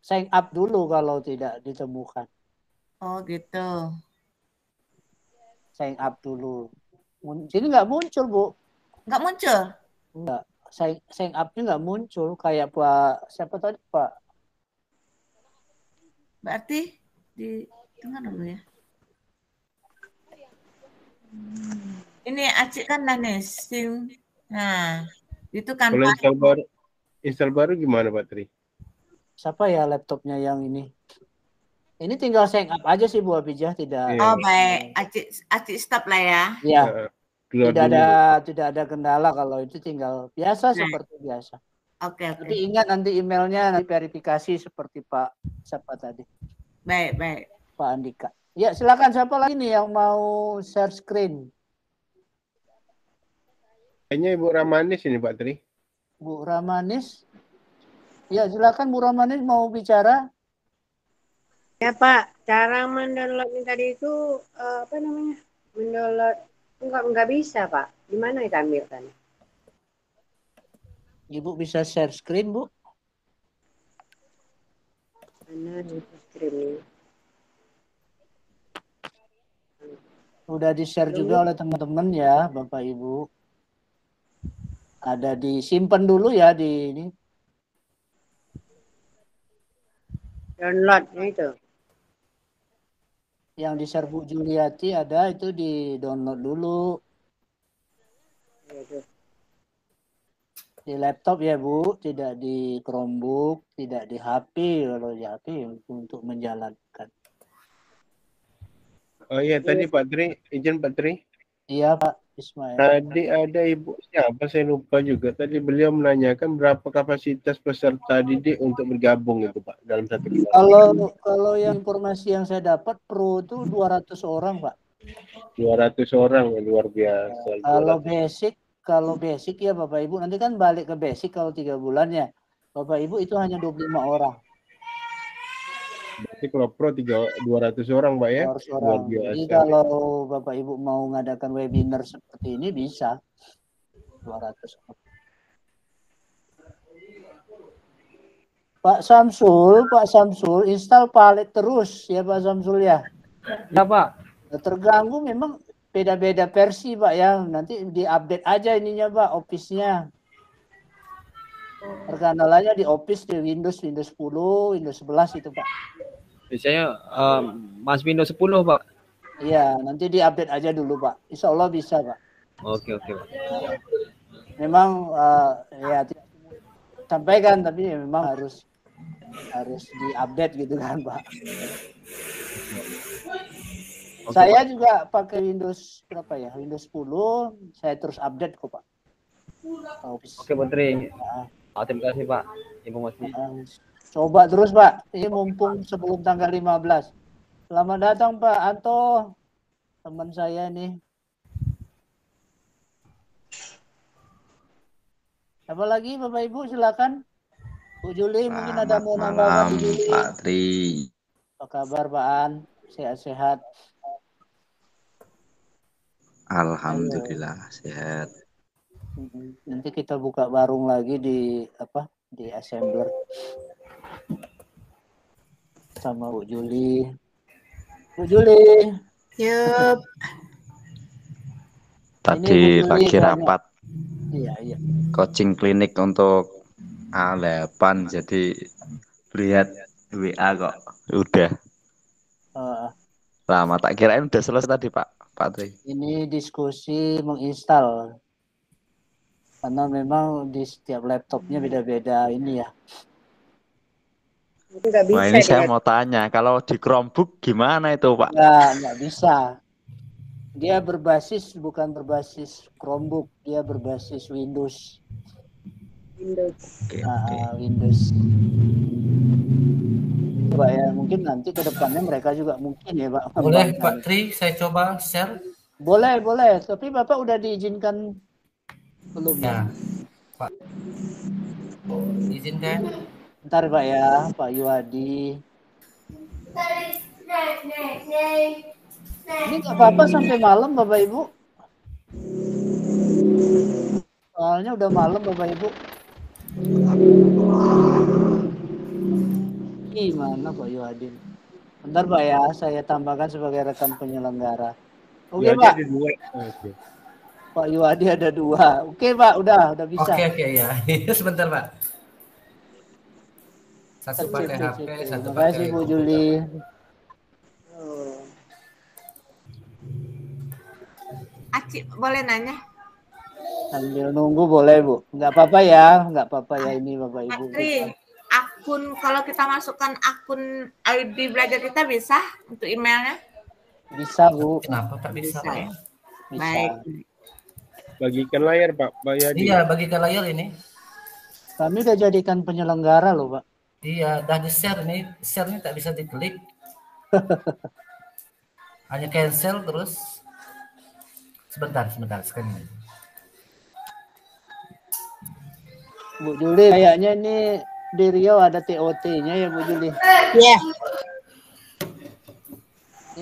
Sign up dulu kalau tidak ditemukan. Oh gitu. Sign up dulu. Sini nggak muncul, Bu. Nggak muncul? Nggak. Sign up-nya nggak muncul. Kayak Pak, siapa tadi Pak? Berarti di tengah dulu ya. Ini Aci kan nih SIM. Nah, itu kan kalau install baru gimana, Pak Tri? Siapa ya laptopnya yang ini? Ini tinggal sign up aja sih Bu Abijah, tidak. Oh baik, Aci stop lah ya. Iya. Tidak ada kendala kalau itu tinggal biasa seperti biasa. Oke. Tapi ingat nanti emailnya nanti verifikasi seperti Pak siapa tadi. Baik. Pak Andika. Ya silakan siapa lagi nih yang mau share screen? Kayaknya Ibu Ramanis ini Pak Tri. Bu Ramanis. Ya silakan Bu Ramanis mau bicara. Ya Pak, cara mendownload tadi itu apa namanya? Mendownload enggak bisa Pak. Di mana kita ambil kan? Ibu bisa share screen, Bu? Mana screen? Udah di-share juga oleh teman-teman ya, Bapak Ibu. Ada disimpan dulu ya di ini. Downloadnya itu. Yang di-share Bu Juliati ada, itu di-download dulu. Di laptop ya Bu, tidak di Chromebook, tidak di HP. Kalau di HP untuk menjalankan. Oh iya, tadi Pak Tri, izin Pak Tri. Iya Pak Ismail. Tadi ada ibu siapa saya lupa juga. Tadi beliau menanyakan berapa kapasitas peserta didik untuk bergabung itu Pak dalam satu kelas. Kalau yang informasi yang saya dapat pro itu 200 orang Pak. 200 orang, luar biasa. Kalau basic ya Bapak Ibu, nanti kan balik ke basic kalau 3 bulan ya. Bapak Ibu itu hanya 25 orang. Berarti kalau pro 200 orang Pak ya? 200 orang. Jadi kalau Bapak Ibu mau ngadakan webinar seperti ini bisa 200 orang. Pak Samsul install Palet terus ya Pak Samsul ya. Ya Pak. Terganggu memang beda-beda versi Pak ya. Nanti diupdate aja ininya Pak, Office-nya. Perkenalannya di Office di Windows 10, Windows 11 itu Pak. Biasanya Mas Windows 10 Pak. Iya, nanti diupdate aja dulu Pak. Insya Allah bisa Pak. Oke Pak. Memang ya sampaikan tapi ya memang harus diupdate gitu kan Pak. Saya juga pakai Windows berapa ya? Windows 10, saya terus update kok Pak. Oke Menteri. Terima kasih Pak. Informasi. Coba terus Pak. Ini mumpung sebelum tanggal 15. Selamat datang Pak Anto. Teman saya nih. Apa lagi Bapak Ibu silakan. Bu Juli mungkin ada mau nambah Bu Juli. Pak Tri. Apa kabar Pak An? Sehat-sehat. Alhamdulillah sehat. Nanti kita buka warung lagi di Assembler sama Bu Juli. Bu Juli. Yup. Tadi lagi rapat. Iya. Coaching klinik untuk A8 jadi lihat WA kok udah. Lama tak kirain udah selesai tadi Pak Tri. Ini diskusi menginstal. Karena memang di setiap laptopnya beda-beda ini ya. Wah ini saya mau tanya, kalau di Chromebook gimana itu Pak? Nggak bisa. Dia bukan berbasis Chromebook, dia berbasis Windows. Windows. Coba ya, mungkin nanti ke depannya mereka juga mungkin ya Pak. Boleh Pak Tri, saya coba share. Boleh. Tapi Bapak udah diizinkan belum ya? Pak. Izinkan. Bentar Pak ya, Pak Yuhadi. Ini nggak apa-apa sampai malam Bapak Ibu. Soalnya udah malam Bapak Ibu. Gimana Pak Yuhadi? Bentar Pak ya, saya tambahkan sebagai rekan penyelenggara. Oke Pak. Pak Yuhadi ada 2. Oke Pak, udah bisa. Oke ya. Sebentar Pak. Satu pakai HP, satu pakai. Terima kasih Bu Juli. Acik boleh nanya? Sambil nunggu boleh Bu. Nggak apa-apa ya ini Bapak Ibu. Akun kalau kita masukkan akun ID belajar kita bisa untuk emailnya? Bisa Bu. Kenapa tak bisa? Ya? Bisa. Baik. Bagikan layar Pak. Iya, bagikan layar ini. Kami udah jadikan penyelenggara loh Pak. Iya, dah di share nih. Share ini tak bisa diklik. Hanya cancel terus. Sebentar sekali. Bu Juli kayaknya ini di Riau ada TOT-nya ya Bu Juli. Iya.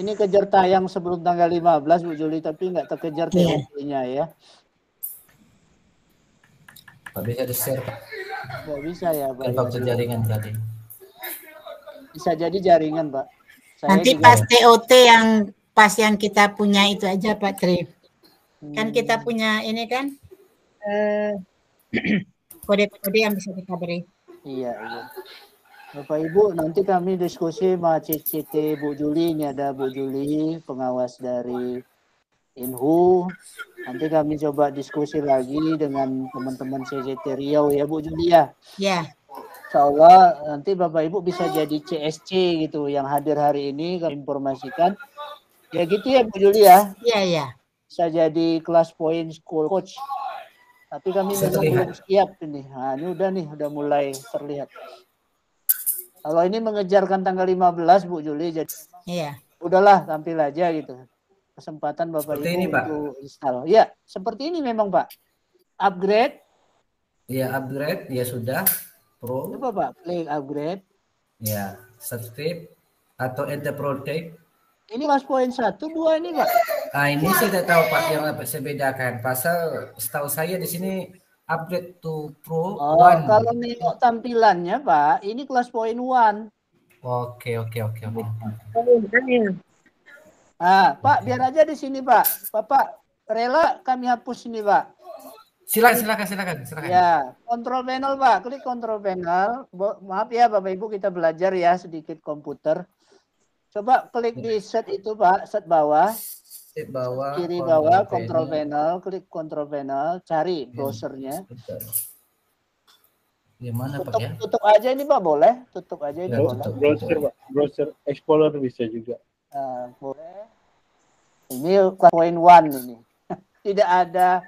Ini kejar tayang sebelum tanggal 15 Bu Juli tapi nggak terkejar TOT-nya ya. Nggak bisa di-share, Pak. Nggak bisa ya, Pak. Faktor jaringan tadi. Bisa jadi jaringan, Pak. Saya Nanti juga pas TOT yang kita punya itu aja Pak Tri. Kan kita punya ini kan kode-kode yang bisa kita beri. Iya, iya. Bapak Ibu, nanti kami diskusi sama CCT Bu Juli. Ini ada Bu Juli, pengawas dari Inhu. Nanti kami coba diskusi lagi dengan teman-teman CCT Riau ya Bu Juli ya. Ya. Insya Allah nanti Bapak Ibu bisa jadi CSC gitu yang hadir hari ini kami informasikan. Ya gitu ya Bu Juli ya. Iya, iya. Bisa jadi kelas point school coach. Tapi kami memang belum siap ini. Nah, ini udah mulai terlihat. Kalau ini mengejarkan tanggal 15 Bu Juli, jadi iya. Udahlah tampil aja gitu. Kesempatan Bapak Seperti Ibu ini, Pak. untuk install. Ya, seperti ini memang Pak. Upgrade. Ya, upgrade ya sudah. Pro. Coba Pak, klik upgrade. Ya, subscribe atau enter project. Ini kelas poin 1, 2 ini Pak. Nah, ini saya tidak tahu Pak yang saya bedakan. Pasal setahu saya di sini upgrade to Pro Oh, 1. kalau nengok tampilannya Pak, ini kelas poin 1. Oke. Ah, Pak, biar aja di sini Pak. Bapak rela kami hapus ini Pak. Silakan. Ya, kontrol panel Pak, klik kontrol panel. Maaf ya Bapak Ibu, kita belajar ya sedikit komputer. Coba klik di set itu Pak, set bawah. Set bawah. Kiri bawah, kontrol panel, klik kontrol panel, cari browsernya. Di mana Pak ya? Tutup aja ini Pak, boleh? Tutup aja ini boleh. Browser Pak, browser Explorer bisa juga. Boleh. Ini poin 1 ini. Tidak ada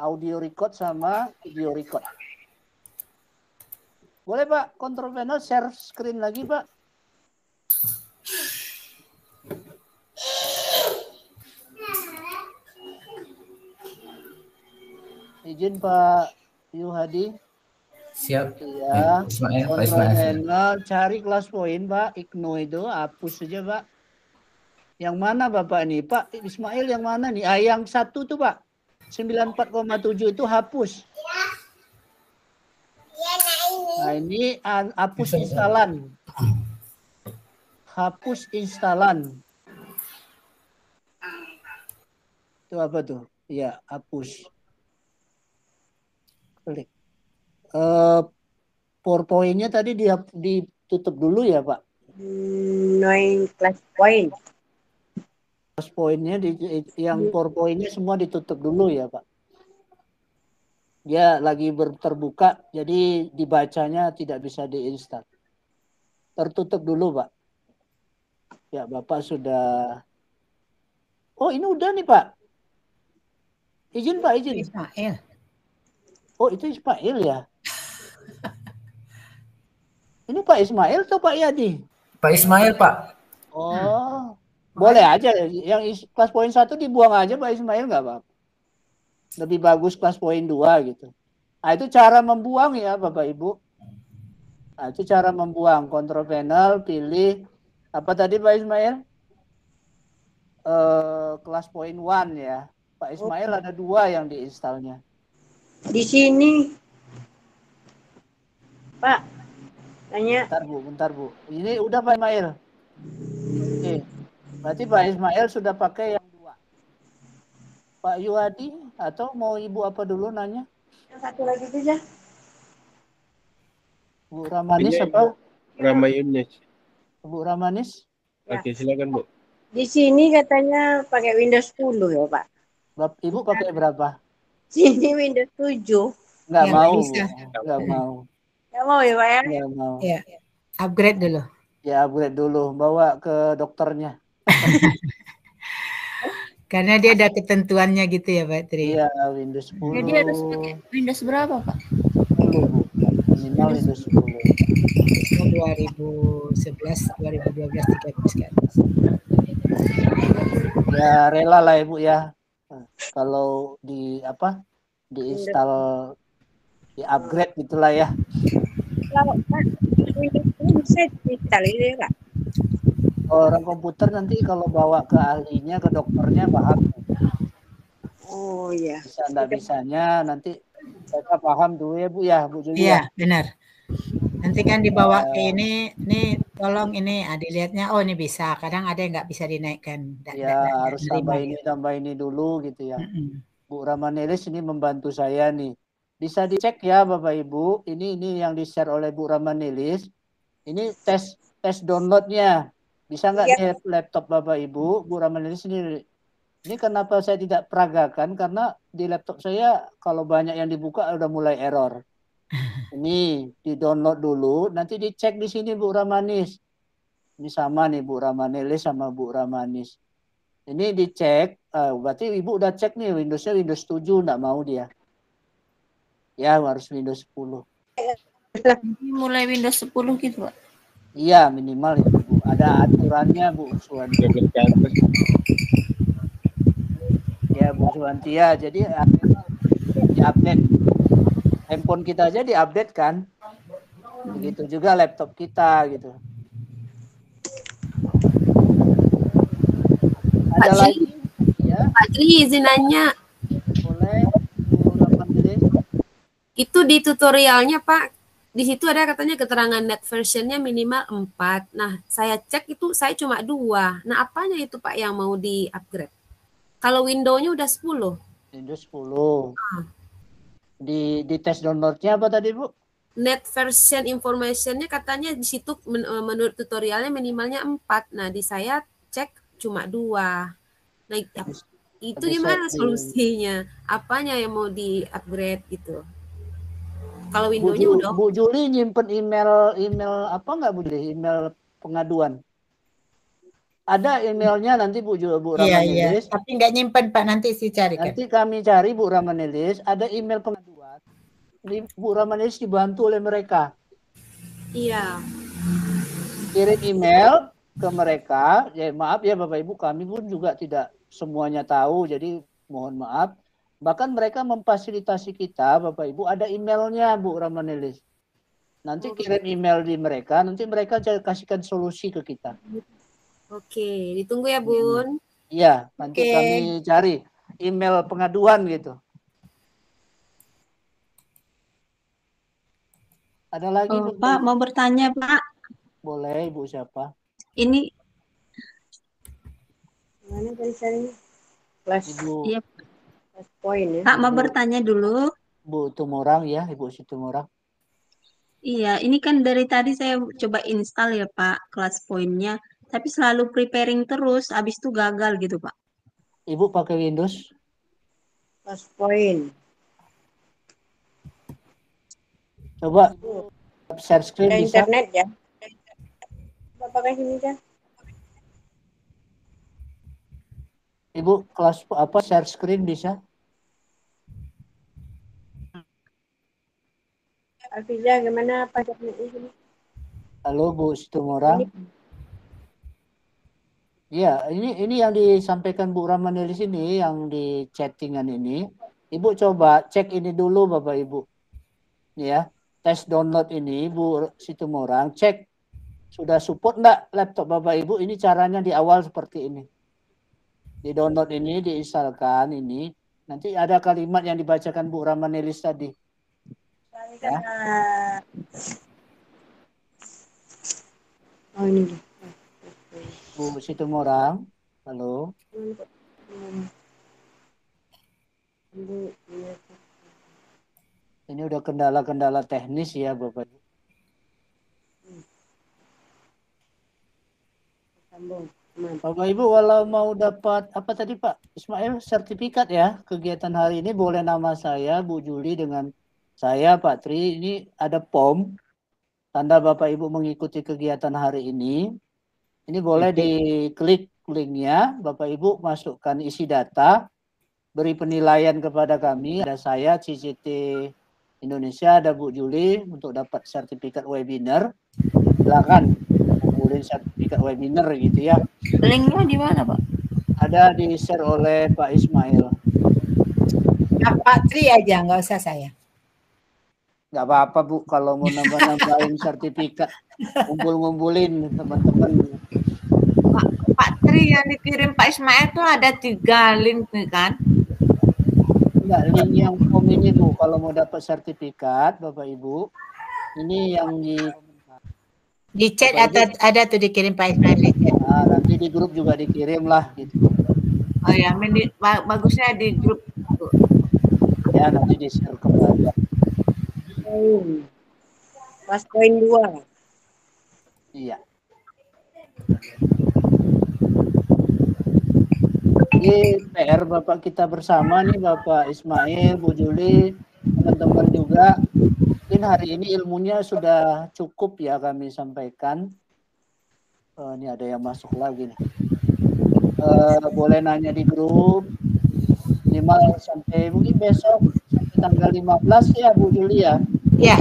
audio record sama video record. Boleh Pak, kontrol panel share screen lagi Pak. Izin Pak Yuhadi. Siap. Ya. Ismail, Pak Kontrol Ismail. panel, cari kelas poin Pak, IGNO itu hapus saja Pak. Yang mana Bapak ini? Pak Ismail yang mana nih? Yang satu tuh Pak. 94,7 itu hapus. Nah ini hapus instalan. Hapus instalan. Itu apa tuh? Ya, hapus. Klik. PowerPoint-nya tadi ditutup dulu ya Pak? Noin kelas poin. Kelas poinnya yang PowerPoint-nya semua ditutup dulu ya Pak? Dia lagi terbuka, jadi dibacanya tidak bisa diinstal. Tertutup dulu Pak. Ya Bapak sudah. Oh ini udah nih Pak. Izin Pak, izin. Ismail. Oh itu Ismail ya? Ini Pak Ismail atau Pak Yadi? Pak Ismail Pak. Oh, boleh aja. Yang kelas poin 1 dibuang aja Pak Ismail nggak Pak? Lebih bagus kelas poin 2 gitu. Nah itu cara membuang ya Bapak Ibu. Nah itu cara membuang. Kontrol panel, pilih apa tadi Pak Ismail? Kelas poin 1 ya. Pak Ismail ada 2 yang diinstalnya. Di sini, Pak, tanya. Bentar Bu. Ini udah Pak Ismail. Oke. Berarti Pak Ismail sudah pakai yang 2. Pak Yuhadi atau mau Ibu apa dulu nanya? Yang satu lagi saja. Bu Ramanis apa? Ramayunis. Bu Ramanis? Oke, silakan Bu. Di sini katanya pakai Windows 10 ya Pak. Ibu pakai berapa? Sini Windows 7. Nggak Ya, mau. bisa. Nggak mau. Nggak mau ya Pak ya? Nggak mau. Ya, upgrade dulu. Ya upgrade dulu. Bawa ke dokternya. Karena dia ada ketentuannya gitu ya Pak Tri. Iya, Windows 10. Jadi harus pakai Windows berapa Pak? 10 Bu. Minimal Windows 10. 2011, 2012, 13 kan. Ya rela lah Ibu ya. Kalau diinstal, di upgrade gitulah ya. Kalau Pak, Windows 10 bisa diinstal gitu ya Pak? Orang komputer nanti kalau bawa ke ahlinya, ke dokternya paham. Oh iya. Bisa enggak bisanya nanti mereka paham dulu ya Bu ya, Bu Julia. Iya, benar. Nanti kan dibawa ke ini tolong ini dilihatnya, oh ini bisa. Kadang ada yang nggak bisa dinaikkan. Ya harus tambah ini dulu gitu ya. Bu Ramanelis ini membantu saya nih. Bisa dicek ya Bapak Ibu. Ini yang di-share oleh Bu Ramanelis. Ini tes downloadnya. Bisa nggak di laptop Bapak Ibu? Bu Ramanelis ini kenapa saya tidak peragakan? Karena di laptop saya kalau banyak yang dibuka udah mulai error. Ini di-download dulu, nanti dicek di sini Bu Ramanis. Ini sama nih Bu Ramanelis sama Bu Ramanis. Ini dicek, berarti Ibu udah cek nih Windowsnya Windows 7, enggak mau dia. Ya harus Windows 10. Mulai Windows 10 gitu Pak? Iya minimal itu Bu. Ada aturannya Bu Suwantia. Ya Bu Suwantia, jadi di-update. Handphone kita aja di-update kan. Begitu juga laptop kita gitu. Ada lagi? Ya. Pak Tri izin nanya. Boleh. Itu di tutorialnya Pak, di situ ada katanya keterangan net versionnya minimal 4. Nah, saya cek itu saya cuma 2. Nah, apanya itu Pak yang mau di-upgrade? Kalau Windows-nya udah 10. Windows 10. Di tes download-nya apa tadi Bu? Net version information-nya katanya di situ menurut tutorialnya minimalnya 4. Nah, di saya cek cuma 2. Nah, itu gimana solusinya? Apanya yang mau di-upgrade gitu? Kalau Windows-nya udah. Bu Juli nyimpen email apa nggak Bu Juli? Email pengaduan. Ada emailnya nanti Bu Ramanelis. Iya. Tapi nggak nyimpen Pak, nanti sih cari. Nanti kami cari Bu Ramanelis. Ada email pengaduan. Bu Ramanelis dibantu oleh mereka. Iya. Kirim email ke mereka. Ya maaf ya Bapak Ibu, kami pun juga tidak semuanya tahu. Jadi mohon maaf. Bahkan mereka memfasilitasi kita, Bapak Ibu, ada emailnya Bu Ramanelis. Nanti kirim email di mereka, nanti mereka kasihkan solusi ke kita. Oke, ditunggu ya Bun. Iya, nanti kami cari email pengaduan gitu. Ada lagi Bu? Pak, mau bertanya Pak. Boleh, Ibu siapa? Ini. Mana tulisannya? Kelas. Ibu. Iya. Poin ya. Pak mau bertanya dulu. Bu Tumorang ya, Ibu Situmorang. Iya, ini kan dari tadi saya coba install ya Pak, kelas poinnya. Tapi selalu preparing terus, habis itu gagal gitu Pak. Ibu pakai Windows? Kelas poin. Coba share screen Ada bisa? internet ya. Coba pakai sini kan. Ibu kelas apa share screen bisa? Alfiza gimana Pak ini? Halo Bu Situmorang. Ya, ini yang disampaikan Bu Ramanelis ini yang di chattingan ini. Ibu coba cek ini dulu Bapak Ibu. Ya, tes download ini Bu Situmorang, cek sudah support enggak laptop Bapak Ibu. Ini caranya di awal seperti ini. Di download ini, diinstalkan ini. Nanti ada kalimat yang dibacakan Bu Ramanelis tadi. Ya. Oh ini. Bu Situmorang, halo. Ini udah kendala-kendala teknis ya Bapak. Bapak Ibu kalau mau dapat apa tadi Pak Ismail sertifikat ya kegiatan hari ini, boleh nama saya Bu Juli dengan saya Pak Tri. Ini ada POM tanda Bapak Ibu mengikuti kegiatan hari ini. Ini boleh diklik linknya, Bapak Ibu masukkan isi data, beri penilaian kepada kami. Ada saya CCT Indonesia, ada Bu Juli untuk dapat sertifikat webinar. Silakan kumpulin sertifikat webinar gitu ya. Linknya di mana Pak? Ada di share oleh Pak Ismail. Pak Tri aja, nggak usah saya. Nggak apa-apa Bu, kalau mau nambah-nambahin sertifikat, ngumpul-ngumpulin teman-teman. Pak Tri yang dikirim Pak Ismail itu ada 3 link nih kan? enggak, link yang form ini Bu, kalau mau dapat sertifikat Bapak Ibu, ini yang di chat ada tuh dikirim Pak Ismail di chat. Nah, nanti di grup juga dikirim lah gitu. Oh ya, bagusnya di grup. Ya, nanti di-share kembali. Pas poin 2. Iya. Ini PR Bapak kita bersama nih, Bapak Ismail, Bu Juli, teman-teman juga. Mungkin hari ini ilmunya sudah cukup ya kami sampaikan. Ini ada yang masuk lagi nih. Boleh nanya di grup. Minimal sampai mungkin besok sampai tanggal 15 ya Bu Juli ya. Iya.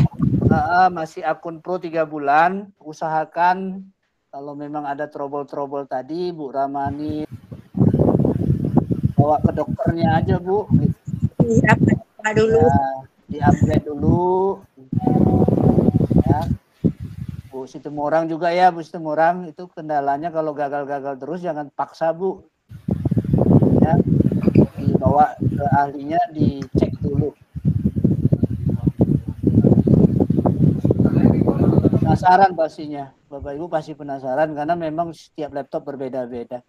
Masih akun pro 3 bulan. Usahakan kalau memang ada trouble-trouble tadi Bu Ramani bawa ke dokternya aja Bu. Apa dulu? Ya, di-upgrade dulu. Ya. Bu Situmorang juga ya, Bu Situmorang itu kendalanya kalau gagal-gagal terus jangan paksa Bu. Ya. Dibawa ke ahlinya, dicek dulu. Penasaran pastinya, Bapak Ibu pasti penasaran karena memang setiap laptop berbeda-beda.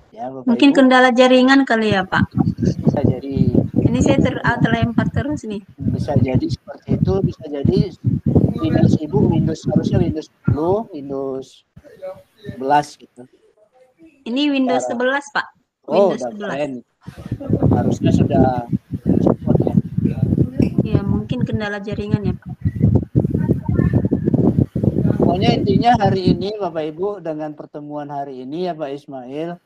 Ya, Bapak Mungkin Ibu. kendala jaringan kali ya Pak. Bisa jadi. Ini saya terlempar terus nih. Bisa jadi seperti itu, bisa jadi Windows Ibu, harusnya Windows 10, Windows 11 gitu. Ini Windows 11 Pak. Oh, Windows udah 11. keren. Harusnya sudah support ya. Ya, mungkin kendala jaringan ya Pak. Pokoknya intinya hari ini Bapak Ibu dengan pertemuan hari ini ya Pak Ismail,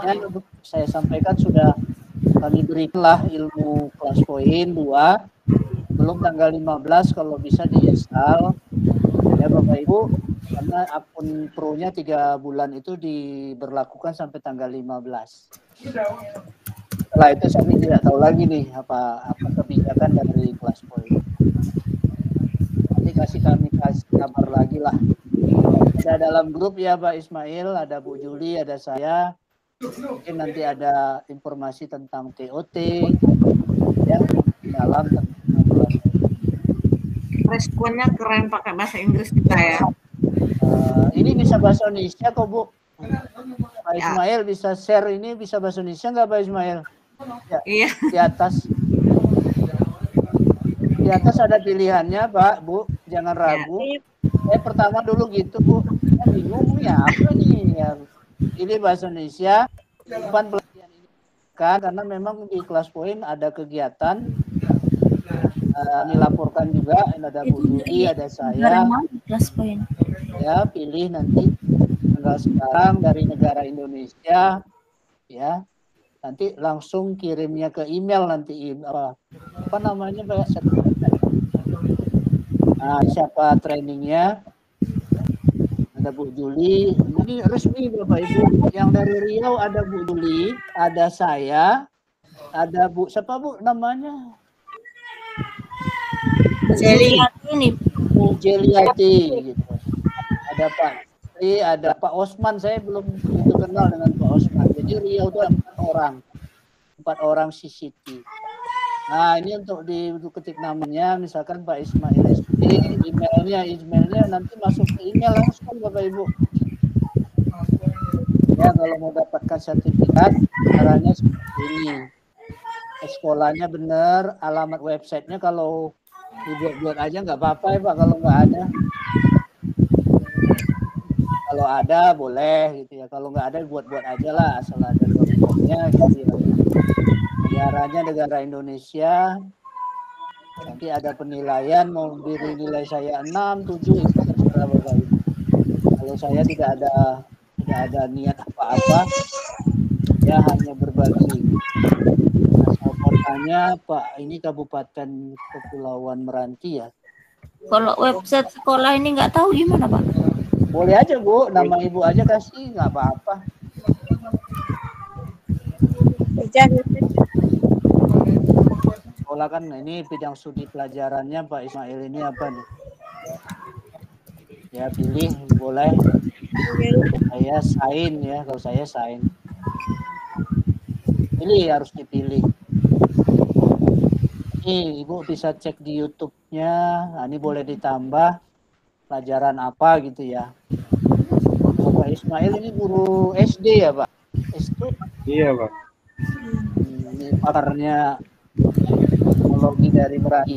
yang saya sampaikan sudah kami berikanlah ilmu kelas poin 2, belum tanggal 15 kalau bisa diinstal ya Bapak Ibu, karena akun pro-nya 3 bulan itu diberlakukan sampai tanggal 15. Setelah itu saya tidak tahu lagi nih apa kebijakan dari kelas poin. Nanti kami kasih kabar lagi lah. Ada dalam grup ya Pak Ismail, ada Bu Juli, ada saya. Mungkin nanti ada informasi tentang TOT ya, dalam Responnya keren pakai bahasa Inggris kita ya. Ini bisa bahasa Indonesia kok Bu. Pak Ismail bisa share ini, bisa bahasa Indonesia nggak Pak Ismail? Ya, iya. Di atas ada pilihannya Pak, Bu, jangan ragu. Pertama dulu gitu Bu, bingung ya apa nih ya. Ini bahasa Indonesia, depan pelatihan ini kan karena memang di kelas poin ada kegiatan. Dilaporkan juga ada Bu Juli, ada saya. Kelas poin. Ya, pilih nanti tanggal sekarang dari negara Indonesia ya. Nanti langsung kirimnya ke email nanti apa namanya Pak? Nah, siapa trainingnya? Ada Bu Juli, ini resmi Bapak Ibu. Yang dari Riau ada Bu Juli, ada saya, ada Bu siapa Bu namanya? Jeliati nih. Bu Jeliati gitu. Ada Pak Tri, ada Pak Osman, saya belum begitu kenal dengan Pak Osman. Jadi Riau itu ada 4 orang CCT. Nah, ini untuk ketik namanya, misalkan Pak Ismail SD, emailnya nanti masuk ke email langsung Bapak Ibu. Ya, kalau mau dapatkan sertifikat, caranya seperti ini. Sekolahnya benar, alamat websitenya kalau dibuat-buat aja nggak apa-apa ya Pak, kalau nggak ada. Kalau ada boleh gitu ya, kalau nggak ada buat-buat aja lah, asal ada .com-nya gitu ya. Negaranya negara Indonesia. Nanti ada penilaian, mau beri nilai saya 6, 7 itu terserah Bapak Ibu. Kalau saya tidak ada niat apa-apa, ya hanya berbagi. Asal kotanya Pak, ini Kabupaten Kepulauan Meranti ya. Kalau website sekolah ini nggak tahu gimana Pak? Boleh aja Bu, nama Ibu aja kasih, nggak apa-apa. Sekolah kan ini bidang studi pelajarannya Pak Ismail ini apa nih? Ya pilih boleh. Saya sign ya, kalau saya sign. dipilih, harus dipilih. Ini Ibu bisa cek di YouTube-nya. Nah, ini boleh ditambah pelajaran apa gitu ya. Bapak Ismail ini guru SD ya, Pak? SD? Iya, Pak. Ini pakarnya teknologi dari Merapi.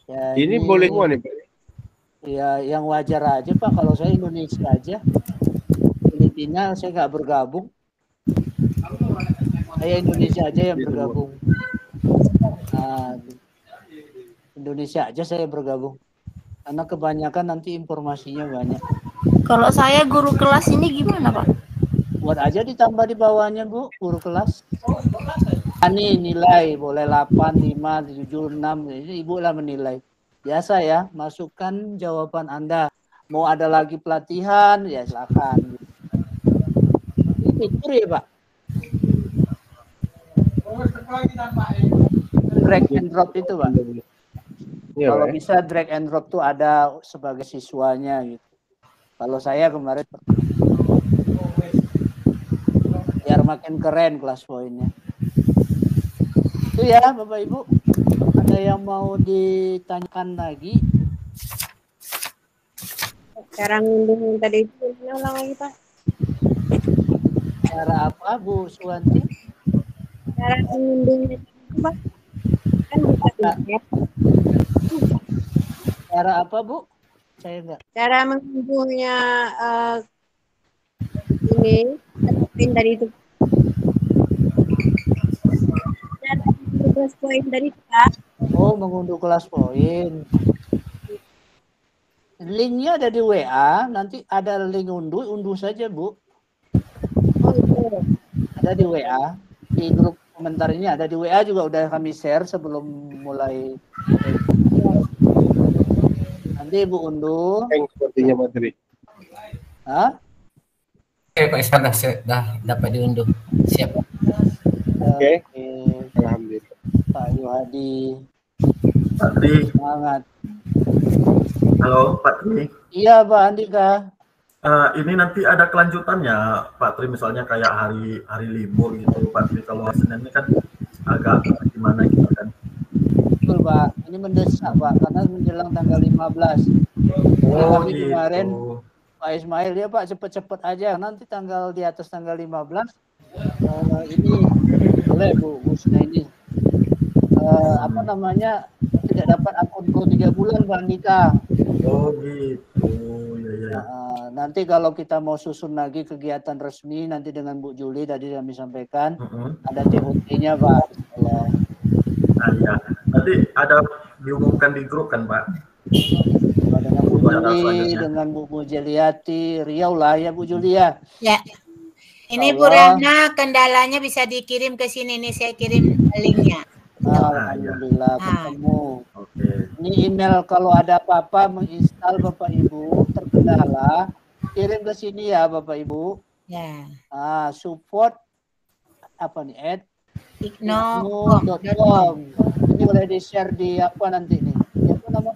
Ya, Ini boleh semua nih, Pak. Ya, yang wajar aja, Pak. Kalau saya Indonesia aja. Filipina saya nggak bergabung. Saya Indonesia aja yang bergabung. Nah, Indonesia aja saya bergabung. Karena kebanyakan nanti informasinya banyak. Kalau saya guru kelas ini gimana, Pak? Buat aja ditambah di bawahnya, Bu, guru kelas. Ini nilai boleh 8, 5, 7, 6. Ini Ibu lah menilai. Biasa ya, masukkan jawaban Anda. Mau ada lagi pelatihan, ya silakan. Ini fitur ya, Pak. Drag and drop itu, Pak. Iya, Kalau Pak. bisa drag and drop tuh ada sebagai siswanya gitu. Kalau saya kemarin biar makin keren kelas poinnya. Itu ya, Bapak Ibu. Ada yang mau ditanyakan lagi? Cara ngunduh yang tadi itu ulang lagi, Pak. Cara apa, Bu Suwanti? Cara ngunduhnya itu, Pak. Kan bisa di-tap. Cara apa, Bu? Saya enggak. Cara mengunduhnya ini tadi itu. Cara mengunduh kelas poin dari Pak. Oh, mengunduh kelas poin. Linknya ada di WA, nanti ada link unduh saja, Bu. Oh, itu. Ada di WA, di grup komentar ini ada di WA juga udah kami share sebelum mulai. Nanti Ibu unduh. Yang sepertinya materi. Hah? Oke, Pak Ismail dah dapat diunduh. Siap. Oke. Alhamdulillah. Pak Yuhadi. Pak Tri. Semangat. Halo, Pak Tri. Iya, Pak Andika. Ini nanti ada kelanjutannya, Pak Tri, misalnya kayak hari libur gitu, Pak Tri. Kalau Senin ini kan agak gimana gitu kan. Betul, Pak. Ini mendesak, Pak, karena menjelang tanggal 15. Oh, kami gitu. kemarin Pak Ismail ya, Pak, cepet-cepet aja. Nanti di atas tanggal 15 ini boleh Bu Husna ini apa namanya tidak dapat akun Pro 3 bulan, Pak Andika. Oh gitu, ya. Nanti kalau kita mau susun lagi kegiatan resmi nanti dengan Bu Juli tadi kami sampaikan ada TOT-nya, Pak. Ya. Nah, ya. Nanti ada diumumkan di grup kan, Pak? Dengan Bu Juli, dengan Bu Jeliati, Riau lah ya Bu Juli ya. Ya. Ini Bu Rahna, kendalanya bisa dikirim ke sini nih, saya kirim linknya. Alhamdulillah ketemu. Ini email kalau ada apa-apa menginstal Bapak Ibu terkendala kirim ke sini ya Bapak Ibu. Ya. Support apa nih igno.com. Ini boleh di share di apa nanti nih? Apa nama?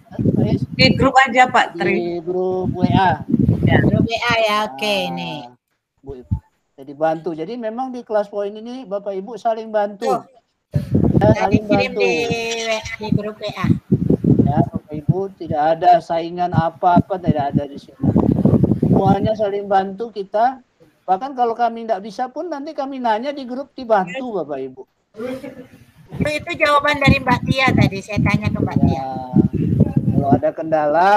Di grup aja Pak Tri. Di grup WA. Ya, grup WA ya, oke nih. Bu, jadi bantu. Jadi memang di kelas poin ini Bapak Ibu saling bantu. Saling kirim di grup WA. Ya, Bapak Ibu tidak ada saingan apa-apa, tidak ada di sini. Semuanya saling bantu kita. Bahkan kalau kami tidak bisa pun nanti kami nanya di grup dibantu Bapak Ibu. Itu jawaban dari Mbak Tia tadi, saya tanya ke Mbak Tia. Kalau ada kendala,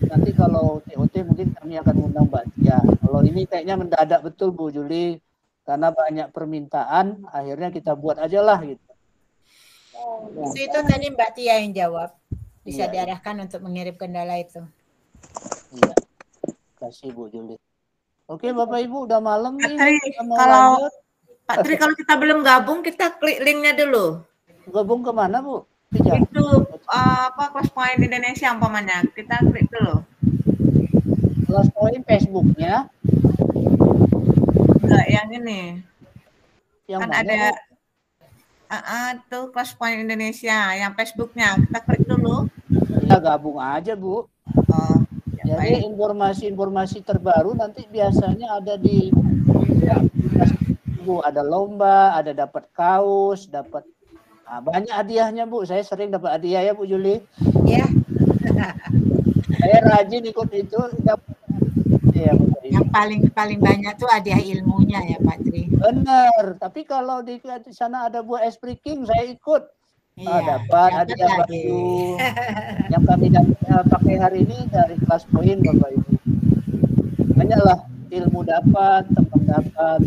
nanti kalau TOT mungkin kami akan undang Mbak Tia. Kalau ini kayaknya mendadak betul Bu Juli, karena banyak permintaan, akhirnya kita buat aja lah gitu. Itu tadi Mbak Tia yang jawab. Bisa diarahkan untuk mengirim kendala itu. Iya. Kasih Bu Juli. Oke Bapak Ibu udah malam nih. Kalau Pak Tri kalau kita belum gabung kita klik linknya dulu. Gabung kemana Bu? Itu apa kelas poin Indonesia umpamanya kita klik dulu. Kelas poin Facebooknya? Enggak yang ini. Yang kan mana, ada tuh kelas poin Indonesia yang Facebooknya kita klik dulu. Ya gabung aja Bu. Jadi informasi-informasi terbaru nanti biasanya ada di Bu, ada lomba, ada dapat kaos, dapat banyak hadiahnya Bu. Saya sering dapat hadiah ya Bu Juli. Iya. Saya rajin ikut itu. Ya, yang paling banyak tuh hadiah ilmunya ya Pak Tri. Benar. Tapi kalau di sana ada buah Esprit King, saya ikut. Dapat hadiah baju yang kami pakai hari ini dari kelas poin Bapak Ibu. Banyaklah ilmu dapat, teman dapat,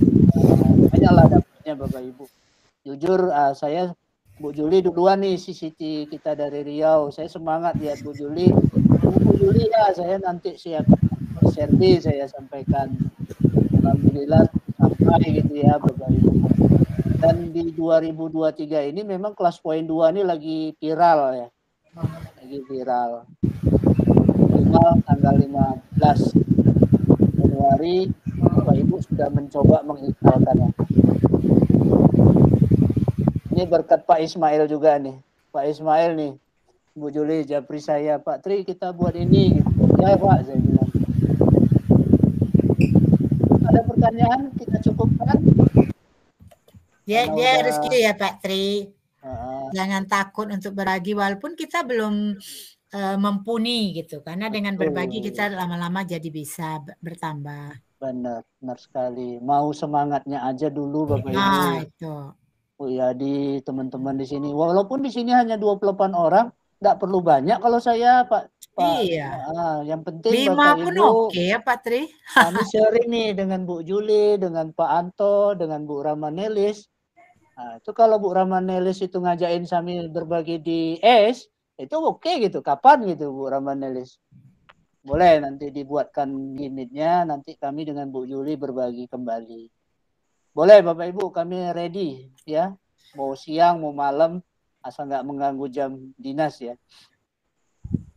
banyaklah dapatnya Bapak Ibu. Jujur saya Bu Juli duluan nih CCT kita dari Riau. Saya semangat lihat Bu Juli. Bu Juli ya saya nanti siap serbi saya sampaikan. Alhamdulillah sampai gitu ya Bapak Ibu. Dan di 2023 ini memang kelas poin 2 ini lagi viral ya. Lagi viral. Tanggal 15 Januari Bapak Ibu sudah mencoba mengikrarkannya. Ini berkat Pak Ismail juga nih. Pak Ismail nih. Bu Juli japri saya, Pak Tri kita buat ini. Ya Pak, saya bilang. Ada pertanyaan kita cukupkan? Dia harus gitu ya Pak Tri. Jangan takut untuk berbagi walaupun kita belum mumpuni gitu. Karena dengan berbagi kita lama-lama jadi bisa bertambah. Benar sekali. Mau semangatnya aja dulu Bapak Ibu. Nah, itu. Bu Yadi, teman-teman di sini. Walaupun di sini hanya 28 orang, enggak perlu banyak kalau saya Pak. Iya. Yang penting 5 Bapak pun Ibu, oke ya Pak Tri. kami sharing nih dengan Bu Juli, dengan Pak Anto, dengan Bu Ramanelis. Nah, itu kalau Bu Ramanelis itu ngajakin kami berbagi di itu oke gitu. Kapan gitu Bu Ramanelis? Boleh nanti dibuatkan unitnya, nanti kami dengan Bu Juli berbagi kembali. Boleh Bapak Ibu, kami ready ya. Mau siang, mau malam, asal nggak mengganggu jam dinas ya.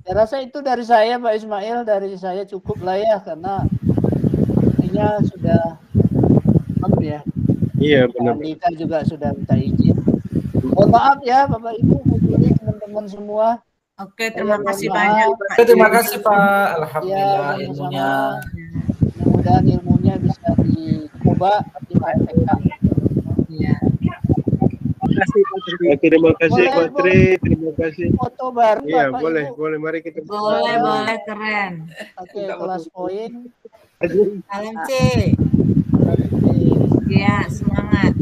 Saya rasa itu dari saya Pak Ismail, dari saya cukup lah ya, karena ini sudah ya. Iya benar. Kita juga sudah minta izin. Mohon maaf ya Bapak Ibu, Bu Juli, teman-teman semua. Oke, terima kasih banyak Pak. Terima kasih Pak. Alhamdulillah Ya, ilmunya. Mudah-mudahan ilmunya bisa dicoba, dipraktekkan. Iya. Terima kasih Pak Tri, terima kasih. Foto bareng Iya, Bapak boleh, Ibu. boleh. Mari kita. Boleh, keren. Oke, kelas poin. Salam C. Iya, semangat.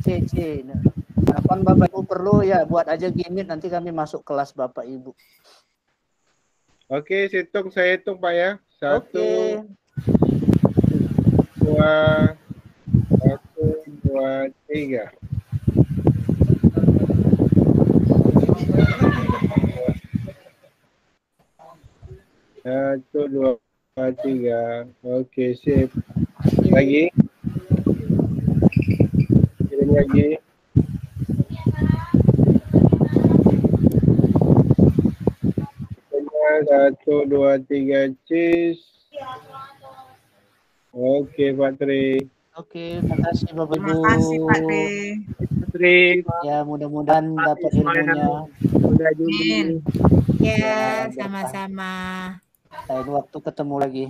C. Nah, kapan Bapak Ibu perlu ya buat aja gimmick, nanti kami masuk kelas Bapak Ibu. Oke, saya hitung Pak ya. 1, Oke. 2, 3. Satu, dua, tiga. Oke, sip. Lagi. Kirim lagi. Satu, dua, tiga, cheese. Oke, Pak Tri. Oke, terima kasih Bapak Ibu. Terima kasih Pak Tri. Ya, mudah-mudahan dapat ilmunya. Ya, sama-sama. Lain waktu ketemu lagi.